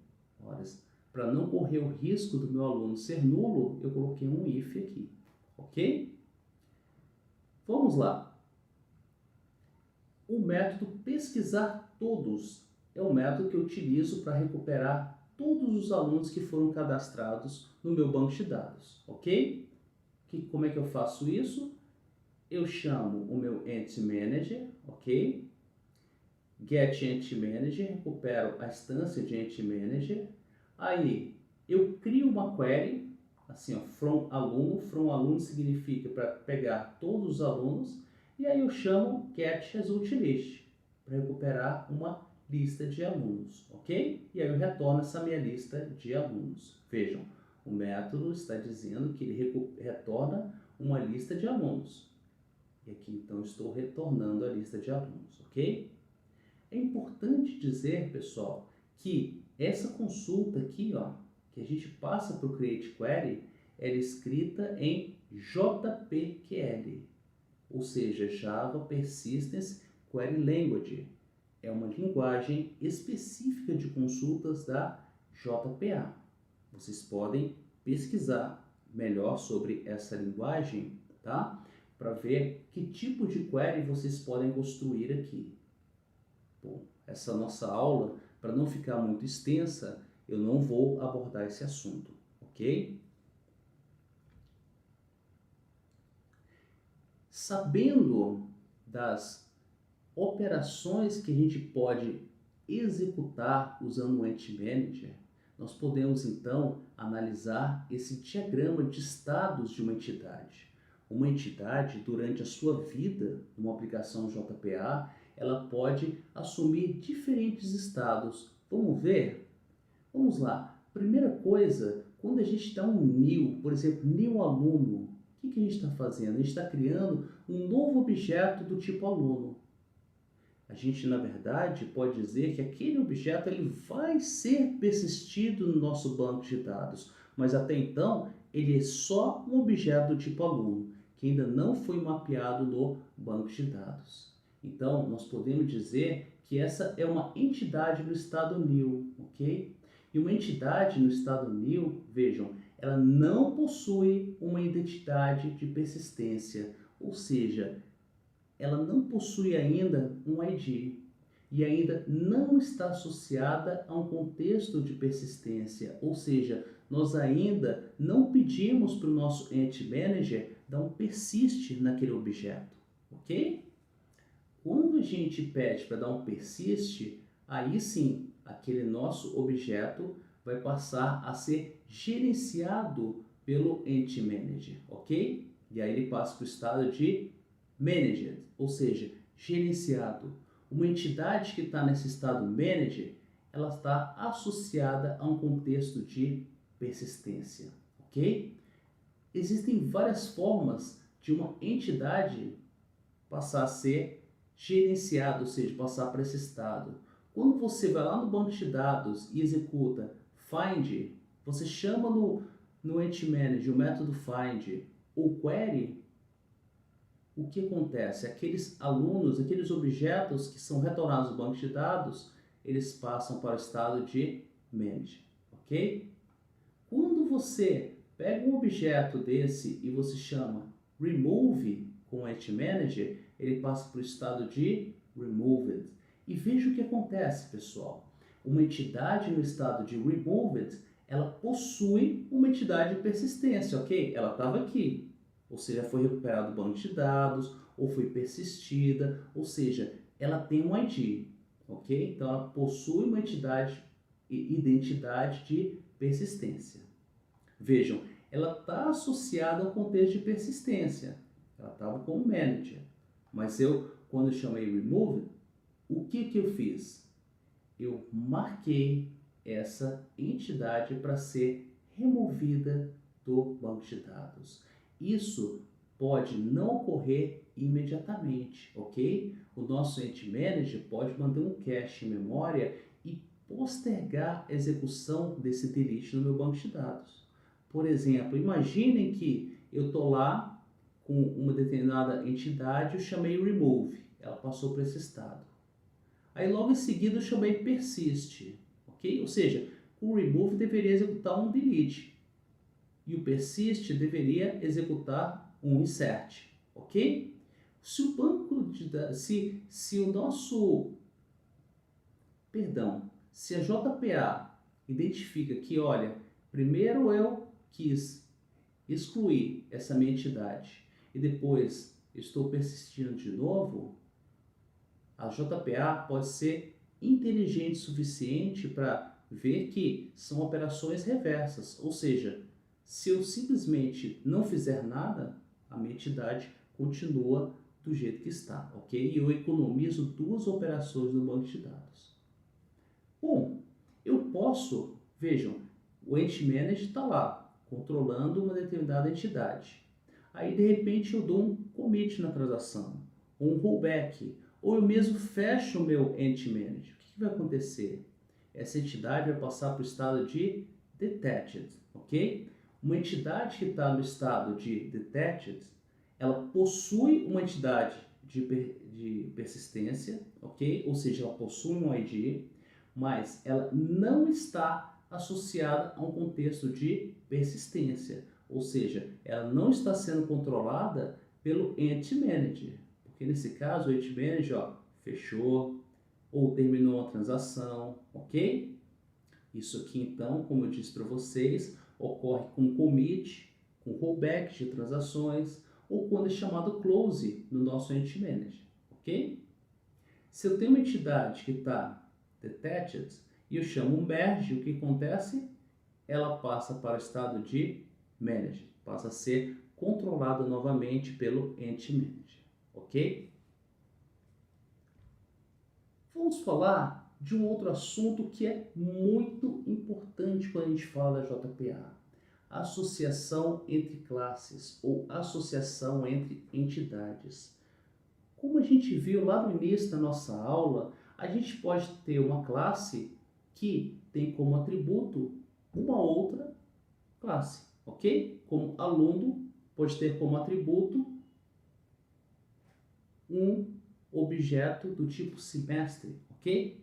A: para não correr o risco do meu aluno ser nulo, eu coloquei um if aqui, ok? Vamos lá. O método pesquisar todos é o método que eu utilizo para recuperar todos os alunos que foram cadastrados no meu banco de dados, ok? Como é que eu faço isso? Eu chamo o meu EntManager, ok? GetEntManager, recupero a instância de EntManager. Aí eu crio uma query, assim, ó, from aluno significa para pegar todos os alunos, e aí eu chamo get result list para recuperar uma lista de alunos, ok? E aí eu retorno essa minha lista de alunos. Vejam, o método está dizendo que ele retorna uma lista de alunos. E aqui então eu estou retornando a lista de alunos, ok? É importante dizer, pessoal, que essa consulta aqui, ó, que a gente passa para o Create Query, ela é escrita em JPQL, ou seja, Java Persistence Query Language. É uma linguagem específica de consultas da JPA. Vocês podem pesquisar melhor sobre essa linguagem, tá? Para ver que tipo de query vocês podem construir aqui. Bom, essa nossa aula, para não ficar muito extensa, eu não vou abordar esse assunto, ok? Sabendo das operações que a gente pode executar usando o Entity Manager, nós podemos então analisar esse diagrama de estados de uma entidade. Uma entidade, durante a sua vida, numa aplicação JPA, ela pode assumir diferentes estados. Vamos ver? Vamos lá. Primeira coisa, quando a gente dá um new, por exemplo, new aluno, o que a gente está fazendo? A gente está criando um novo objeto do tipo aluno. A gente, na verdade, pode dizer que aquele objeto ele vai ser persistido no nosso banco de dados, mas até então ele é só um objeto do tipo aluno, que ainda não foi mapeado no banco de dados. Então, nós podemos dizer que essa é uma entidade no estado new, ok? E uma entidade no estado new, vejam, ela não possui uma identidade de persistência, ou seja, ela não possui ainda um ID e ainda não está associada a um contexto de persistência, ou seja, nós ainda não pedimos para o nosso Entity Manager dar um persist naquele objeto, ok? Quando a gente pede para dar um persist, aí sim, aquele nosso objeto vai passar a ser gerenciado pelo Entity Manager, ok? E aí ele passa para o estado de Managed, ou seja, gerenciado. Uma entidade que está nesse estado Managed, ela está associada a um contexto de persistência, ok? Existem várias formas de uma entidade passar a ser gerenciada, ou seja, passar para esse estado. Quando você vai lá no banco de dados e executa find, você chama no Entity Manager o método find ou query, o que acontece? Aqueles alunos, aqueles objetos que são retornados do banco de dados, eles passam para o estado de manage, ok? Quando você pega um objeto desse e você chama remove com o Entity Manager, ele passa para o estado de removed. E veja o que acontece, pessoal. Uma entidade no estado de removed, ela possui uma entidade de persistência, ok? Ela estava aqui, ou seja, foi recuperado o banco de dados, ou foi persistida, ou seja, ela tem um ID, ok? Então ela possui uma identidade de persistência. Vejam, ela está associada ao contexto de persistência, ela estava como manager, mas quando eu chamei remove, o que eu fiz? Eu marquei essa entidade para ser removida do banco de dados. Isso pode não ocorrer imediatamente, ok? O nosso Entity Manager pode manter um cache em memória e postergar a execução desse delete no meu banco de dados. Por exemplo, imaginem que eu estou lá com uma determinada entidade, eu chamei remove, ela passou para esse estado. Aí logo em seguida eu chamei persist, ok? Ou seja, o remove deveria executar um delete e o persist deveria executar um insert, ok? Se o banco de dados, se o nosso, perdão, se a JPA identifica que, olha, primeiro eu quis excluir essa minha entidade e depois estou persistindo de novo, a JPA pode ser inteligente o suficiente para ver que são operações reversas, ou seja, Se eu simplesmente não fizer nada, a minha entidade continua do jeito que está, ok? E eu economizo duas operações no banco de dados. Bom, eu posso, vejam, o Entity Manager está lá, controlando uma determinada entidade. Aí, de repente, eu dou um commit na transação, ou um rollback, ou eu mesmo fecho o meu Entity Manager. O que vai acontecer? Essa entidade vai passar para o estado de Detached, ok? Uma entidade que está no estado de Detached, ela possui uma entidade de persistência, ok? Ou seja, ela possui um ID, mas ela não está associada a um contexto de persistência, ou seja, ela não está sendo controlada pelo Entity Manager, porque nesse caso o Entity Manager fechou ou terminou a transação, ok? Isso aqui então, como eu disse para vocês, ocorre com commit, com rollback de transações ou quando é chamado close no nosso Entity Manager, ok? Se eu tenho uma entidade que está detached e eu chamo um merge, o que acontece? Ela passa para o estado de manage, passa a ser controlada novamente pelo Entity Manager, ok? Vamos falar de um outro assunto que é muito importante quando a gente fala da JPA. Associação entre classes ou associação entre entidades. Como a gente viu lá no início da nossa aula, a gente pode ter uma classe que tem como atributo uma outra classe, ok? Como aluno pode ter como atributo um objeto do tipo semestre, ok?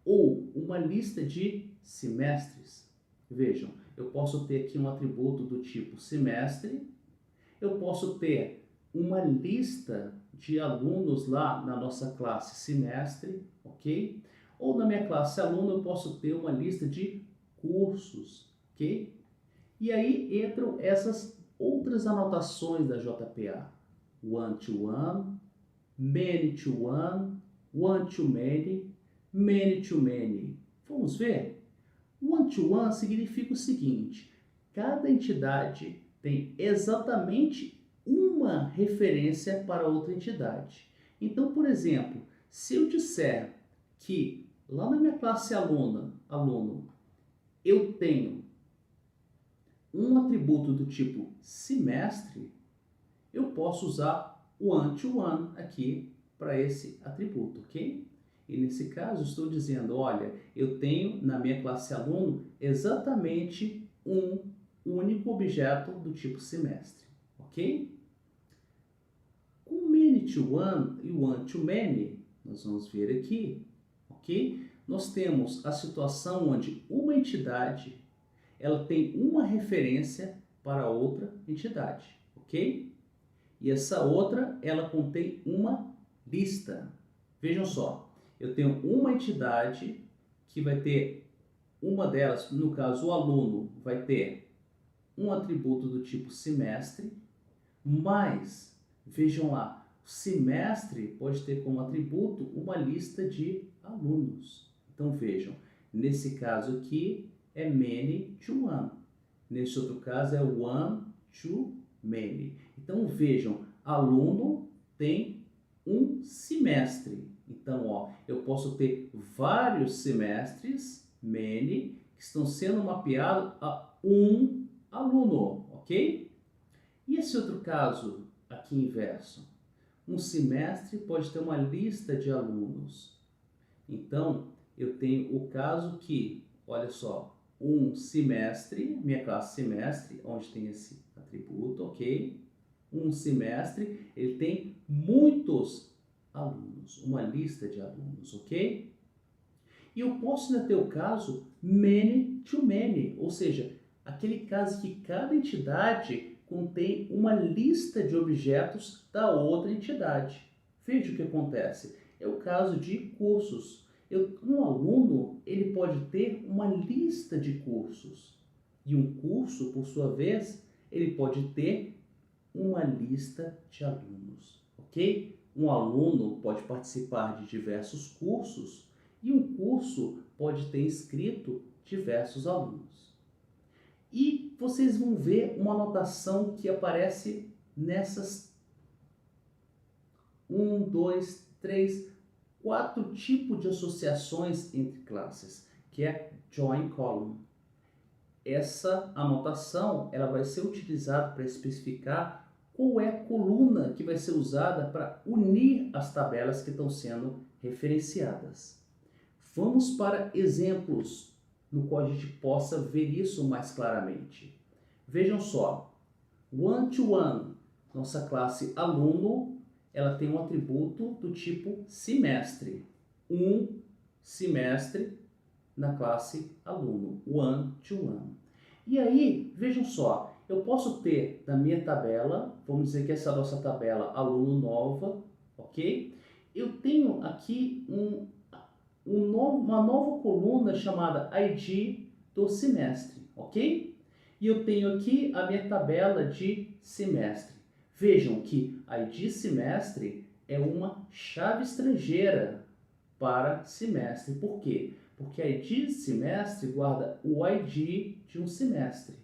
A: Ou uma lista de semestres. Vejam, eu posso ter aqui um atributo do tipo semestre, eu posso ter uma lista de alunos lá na nossa classe semestre, ok? Ou na minha classe aluno eu posso ter uma lista de cursos, ok? E aí entram essas outras anotações da JPA. One-to-one, many-to-one, one-to-many, many-to-many. Vamos ver? One-to-one significa o seguinte: cada entidade tem exatamente uma referência para outra entidade. Então, por exemplo, se eu disser que lá na minha classe aluno, eu tenho um atributo do tipo semestre, eu posso usar o one-to-one aqui para esse atributo, ok? E nesse caso estou dizendo, olha, eu tenho na minha classe aluno exatamente um único objeto do tipo semestre, ok? Com many-to-one e one-to-many, nós vamos ver aqui, ok? Nós temos a situação onde uma entidade ela tem uma referência para outra entidade, ok? E essa outra, ela contém uma lista. Vejam só, eu tenho uma entidade que vai ter uma delas, no caso o aluno, vai ter um atributo do tipo semestre, mas, vejam lá, o semestre pode ter como atributo uma lista de alunos. Então vejam, nesse caso aqui é many to one, nesse outro caso é one to many. Então vejam, aluno tem um semestre. Então, ó, eu posso ter vários semestres, many, que estão sendo mapeados a um aluno, ok? E esse outro caso aqui inverso? Um semestre pode ter uma lista de alunos. Então, eu tenho o caso que, olha só, um semestre, minha classe semestre, onde tem esse atributo, ok? Um semestre, ele tem muitos alunos, uma lista de alunos, ok? E eu posso ainda ter o caso many to many, ou seja, aquele caso que cada entidade contém uma lista de objetos da outra entidade. Veja o que acontece. É o caso de cursos. Um aluno ele pode ter uma lista de cursos. E um curso, por sua vez, ele pode ter uma lista de alunos, ok? Um aluno pode participar de diversos cursos e um curso pode ter inscrito diversos alunos. E vocês vão ver uma anotação que aparece nessas 4 tipos de associações entre classes, que é join column. Essa anotação ela vai ser utilizada para especificar qual é a coluna que vai ser usada para unir as tabelas que estão sendo referenciadas. Vamos para exemplos no qual a gente possa ver isso mais claramente. Vejam só, one-to-one, nossa classe aluno, ela tem um atributo do tipo semestre. Um semestre na classe aluno, one-to-one. E aí, vejam só, eu posso ter na minha tabela, vamos dizer que essa é a nossa tabela aluno nova, ok? Eu tenho aqui uma nova coluna chamada ID do semestre, ok? E eu tenho aqui a minha tabela de semestre. Vejam que ID semestre é uma chave estrangeira para semestre. Por quê? Porque a ID semestre guarda o ID de um semestre.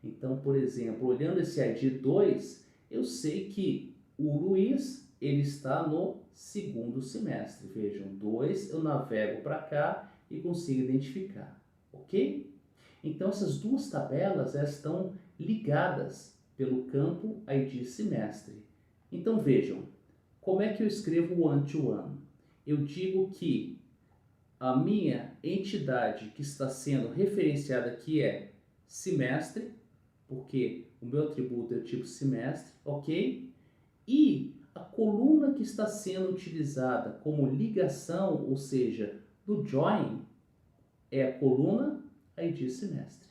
A: Então, por exemplo, olhando esse ID 2, eu sei que o Luiz ele está no segundo semestre. Vejam, 2, eu navego para cá e consigo identificar, ok? Então, essas duas tabelas elas estão ligadas pelo campo ID semestre. Então, vejam, como é que eu escrevo one-to-one? Eu digo que a minha entidade que está sendo referenciada aqui é semestre, porque o meu atributo é o tipo semestre, ok? E a coluna que está sendo utilizada como ligação, ou seja, do join, é a coluna ID semestre.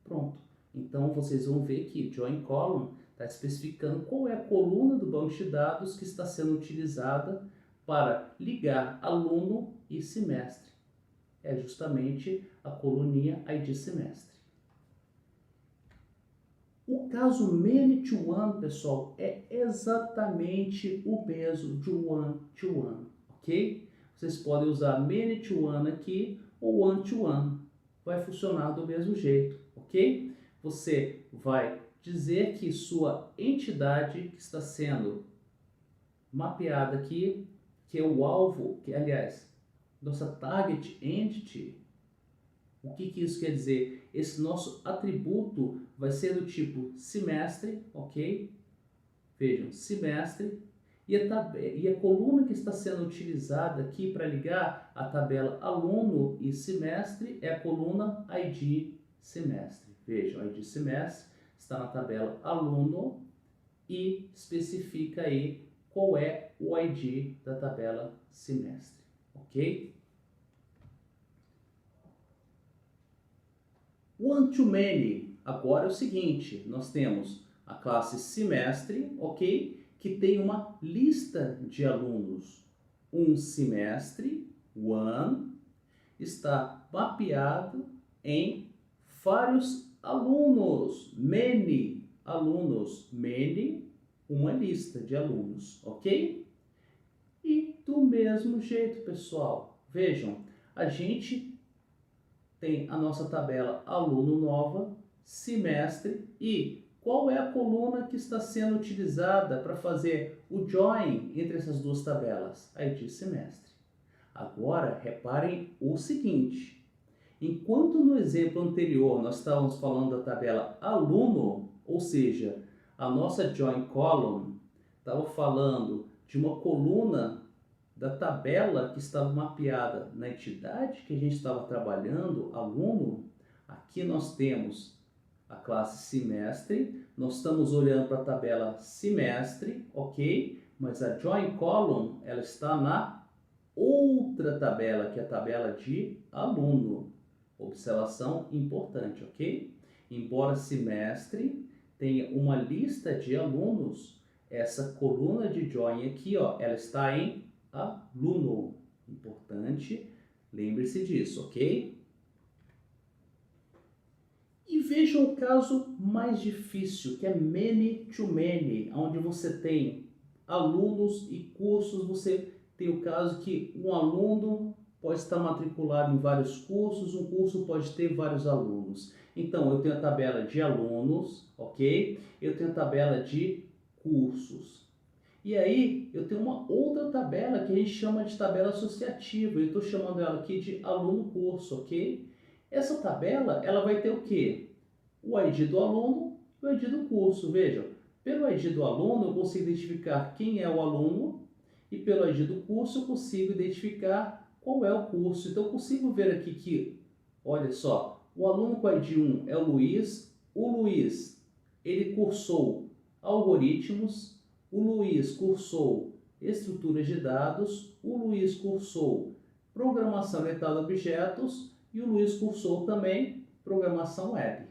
A: Pronto. Então, vocês vão ver que join column está especificando qual é a coluna do banco de dados que está sendo utilizada para ligar aluno e semestre. É justamente a coluninha ID semestre. O caso many to one, pessoal, é exatamente o mesmo de one to one, ok? Vocês podem usar many to one aqui ou one to one. Vai funcionar do mesmo jeito, ok? Você vai dizer que sua entidade que está sendo mapeada aqui, que é o alvo, que aliás, nossa target entity, o que isso quer dizer? Esse nosso atributo vai ser do tipo semestre, ok? Vejam, semestre. E a coluna que está sendo utilizada aqui para ligar a tabela aluno e semestre é a coluna ID semestre. Vejam, ID semestre está na tabela aluno e especifica aí qual é o ID da tabela semestre, ok? One-to-many, agora é o seguinte, nós temos a classe semestre, ok? Que tem uma lista de alunos. Um semestre, one, está mapeado em vários alunos, many alunos, many, uma lista de alunos, ok? E do mesmo jeito, pessoal, vejam, a gente tem a nossa tabela aluno nova, semestre e qual é a coluna que está sendo utilizada para fazer o join entre essas duas tabelas? ID semestre. Agora, reparem o seguinte, enquanto no exemplo anterior nós estávamos falando da tabela aluno, ou seja, a nossa join column estava falando de uma coluna da tabela que estava mapeada na entidade que a gente estava trabalhando, aluno, aqui nós temos a classe semestre, nós estamos olhando para a tabela semestre, ok? Mas a join column, ela está na outra tabela, que é a tabela de aluno. Observação importante, ok? Embora semestre tenha uma lista de alunos, essa coluna de join aqui, ó, ela está em aluno. Importante, lembre-se disso, ok? E vejam o caso mais difícil, que é many to many, onde você tem alunos e cursos, você tem o caso que um aluno pode estar matriculado em vários cursos, um curso pode ter vários alunos. Então, eu tenho a tabela de alunos, ok? Eu tenho a tabela de cursos. E aí, eu tenho uma outra tabela que a gente chama de tabela associativa. Eu estou chamando ela aqui de aluno-curso, ok? Essa tabela, ela vai ter o quê? O ID do aluno e o ID do curso. Vejam, pelo ID do aluno, eu consigo identificar quem é o aluno e pelo ID do curso, eu consigo identificar qual é o curso. Então, eu consigo ver aqui que, olha só, o aluno com ID 1 é o Luiz. O Luiz, ele cursou algoritmos. O Luiz cursou estruturas de dados, o Luiz cursou programação orientada a objetos e o Luiz cursou também programação web.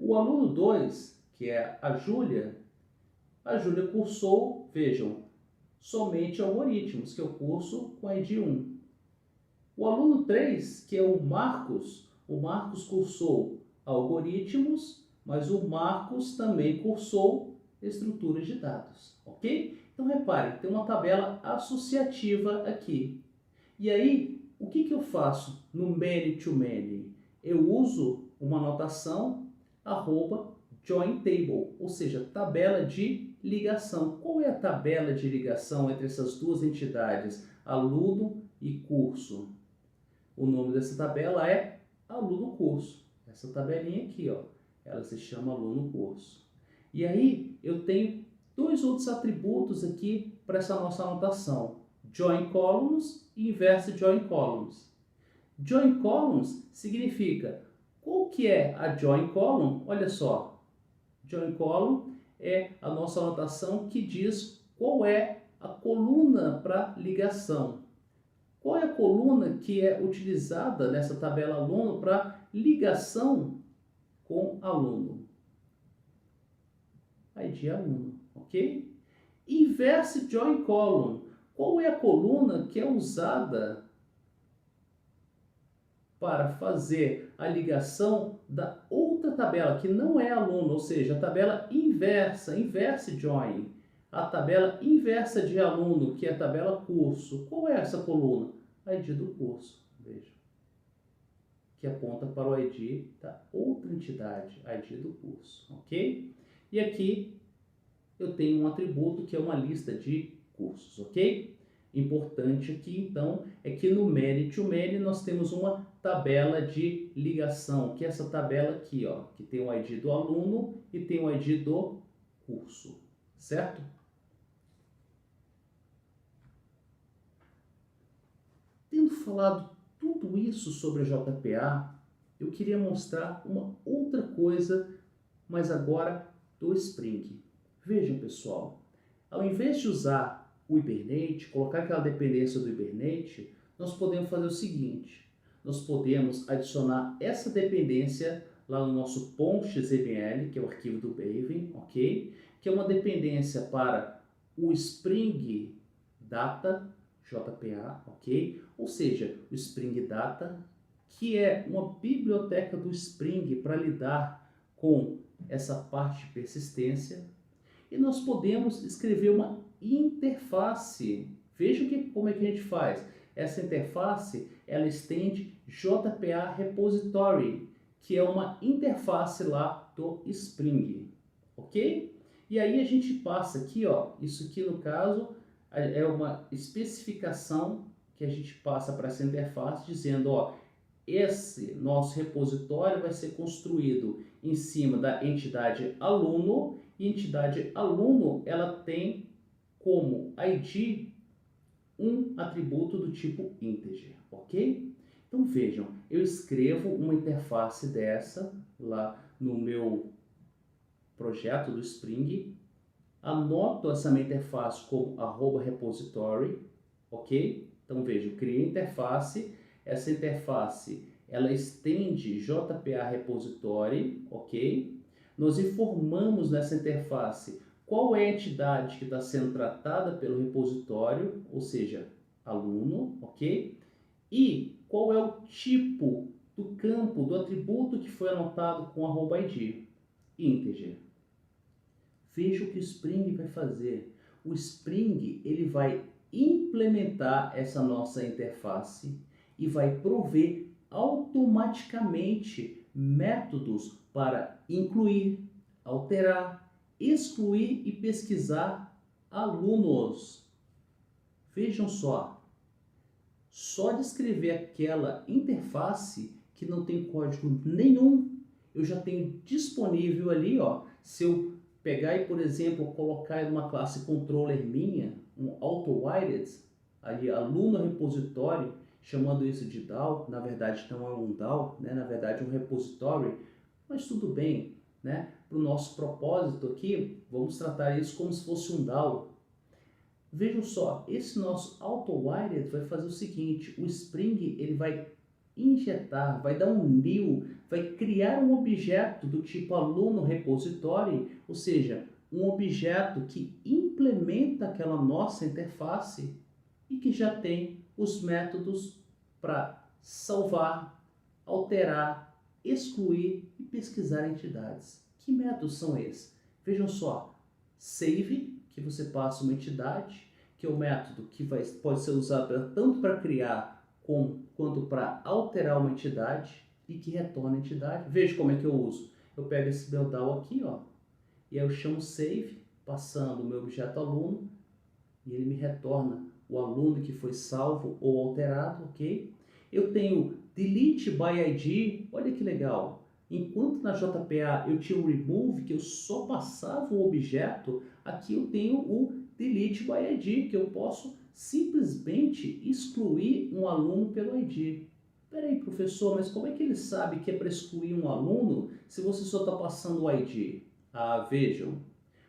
A: O aluno 2, que é a Júlia cursou, vejam, somente algoritmos, que é o curso com ID 1. O aluno 3, que é o Marcos cursou algoritmos, mas o Marcos também cursou estruturas de dados, ok? Então, reparem, tem uma tabela associativa aqui. E aí, o que eu faço no many to many? Eu uso uma notação @join table, ou seja, tabela de ligação. Qual é a tabela de ligação entre essas duas entidades, aluno e curso? O nome dessa tabela é aluno curso. Essa tabelinha aqui, ó, ela se chama aluno curso. E aí, eu tenho dois outros atributos aqui para essa nossa anotação. Join columns e inverse join columns. Join columns significa, qual que é a join column? Olha só, join column é a nossa anotação que diz qual é a coluna para ligação. Qual é a coluna que é utilizada nessa tabela aluno para ligação com aluno? ID aluno, ok? Inverse join column. Qual é a coluna que é usada para fazer a ligação da outra tabela, que não é aluno, ou seja, a tabela inversa, inverse join. A tabela inversa de aluno, que é a tabela curso. Qual é essa coluna? ID do curso, veja, que aponta para o ID da outra entidade, ID do curso, ok? E aqui eu tenho um atributo que é uma lista de cursos, ok? Importante aqui, então, é que no many to many nós temos uma tabela de ligação, que é essa tabela aqui, ó, que tem o ID do aluno e tem o ID do curso, certo? Tendo falado tudo isso sobre a JPA, eu queria mostrar uma outra coisa, mas agora do Spring. Vejam, pessoal, ao invés de usar o Hibernate, colocar aquela dependência do Hibernate, nós podemos fazer o seguinte: nós podemos adicionar essa dependência lá no nosso .xml, que é o arquivo do Maven, ok? Que é uma dependência para o Spring Data, JPA, ok? Ou seja, o Spring Data, que é uma biblioteca do Spring para lidar com essa parte de persistência. E nós podemos escrever uma interface. Veja como é que a gente faz. Essa interface, ela estende JPA Repository, que é uma interface lá do Spring, ok? E aí a gente passa aqui, ó, isso aqui no caso é uma especificação que a gente passa para essa interface dizendo, ó, esse nosso repositório vai ser construído em cima da entidade aluno, e entidade aluno ela tem como ID um atributo do tipo integer, ok? Então vejam, eu escrevo uma interface dessa lá no meu projeto do Spring, anoto essa minha interface como @repository, ok? Então veja, criei a interface, essa interface ela estende JPA Repository, ok? Nós informamos nessa interface qual é a entidade que está sendo tratada pelo repositório, ou seja, aluno, ok? E qual é o tipo do campo, do atributo que foi anotado com @id, integer. Veja o que o Spring vai fazer. O Spring ele vai implementar essa nossa interface, e vai prover automaticamente métodos para incluir, alterar, excluir e pesquisar alunos. Vejam só de escrever aquela interface que não tem código nenhum, eu já tenho disponível ali, ó. Se eu pegar e, por exemplo, colocar em uma classe controller minha, um auto-wired, ali aluno repositório, chamando isso de DAO, na verdade não é um DAO, né? Na verdade é um repository, mas tudo bem, né? Para o nosso propósito aqui, vamos tratar isso como se fosse um DAO. Vejam só, esse nosso auto-wired vai fazer o seguinte, o Spring ele vai injetar, vai dar um new, vai criar um objeto do tipo aluno repository, ou seja, um objeto que implementa aquela nossa interface e que já tem os métodos para salvar, alterar, excluir e pesquisar entidades. Que métodos são esses? Vejam só, save, que você passa uma entidade, que é o método que pode ser usado tanto para criar quanto para alterar uma entidade e que retorna a entidade. Veja como é que eu uso. Eu pego esse meu DAO aqui, ó, e aí eu chamo save, passando o meu objeto aluno, e ele me retorna o aluno que foi salvo ou alterado, ok? Eu tenho delete by ID, olha que legal. Enquanto na JPA eu tinha o remove, que eu só passava o objeto, aqui eu tenho o delete by ID, que eu posso simplesmente excluir um aluno pelo ID. Peraí, professor, mas como é que ele sabe que é para excluir um aluno se você só está passando o ID? Ah, vejam,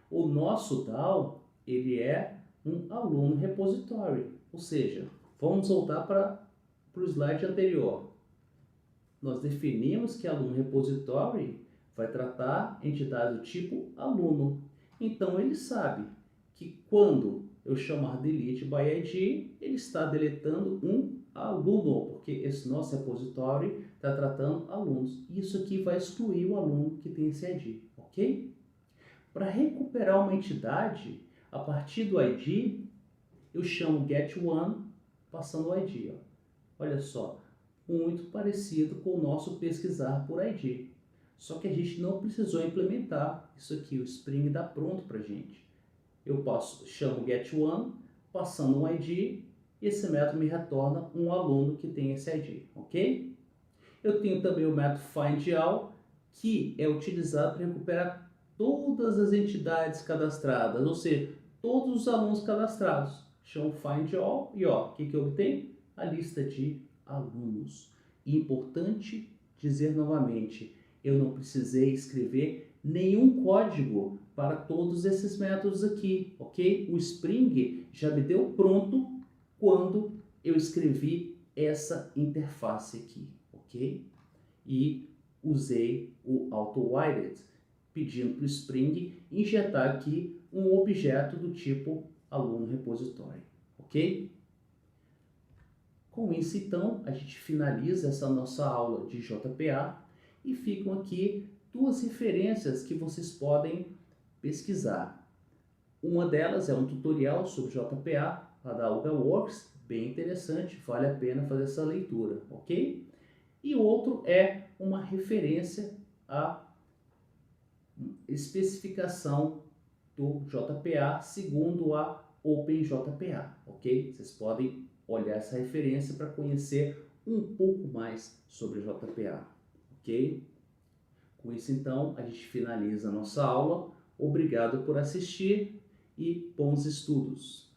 A: o nosso DAO, ele é um aluno repository, ou seja, vamos voltar para o slide anterior. Nós definimos que aluno repository vai tratar entidade do tipo aluno. Então ele sabe que quando eu chamar delete by ID, ele está deletando um aluno, porque esse nosso repository está tratando alunos. Isso aqui vai excluir o aluno que tem esse ID, ok? Para recuperar uma entidade, a partir do ID, eu chamo getOne, passando o ID. Ó. Olha só, muito parecido com o nosso pesquisar por ID. Só que a gente não precisou implementar isso aqui, o Spring dá pronto para a gente. Eu chamo getOne, passando um ID, e esse método me retorna um aluno que tem esse ID, ok? Eu tenho também o método findAll, que é utilizado para recuperar todas as entidades cadastradas, ou seja, todos os alunos cadastrados. Chamo findAll e ó, o que eu obtenho? A lista de alunos. E importante dizer novamente, eu não precisei escrever nenhum código para todos esses métodos aqui, ok? O Spring já me deu pronto quando eu escrevi essa interface aqui, ok? E usei o auto-wired, pedindo para o Spring injetar aqui um objeto do tipo aluno repository, ok? Com isso, então, a gente finaliza essa nossa aula de JPA e ficam aqui duas referências que vocês podem pesquisar. Uma delas é um tutorial sobre JPA, lá da UgaWorks, bem interessante, vale a pena fazer essa leitura, ok? E outro é uma referência à especificação do JPA segundo a OpenJPA, ok? Vocês podem olhar essa referência para conhecer um pouco mais sobre JPA, ok? Com isso, então, a gente finaliza a nossa aula. Obrigado por assistir e bons estudos!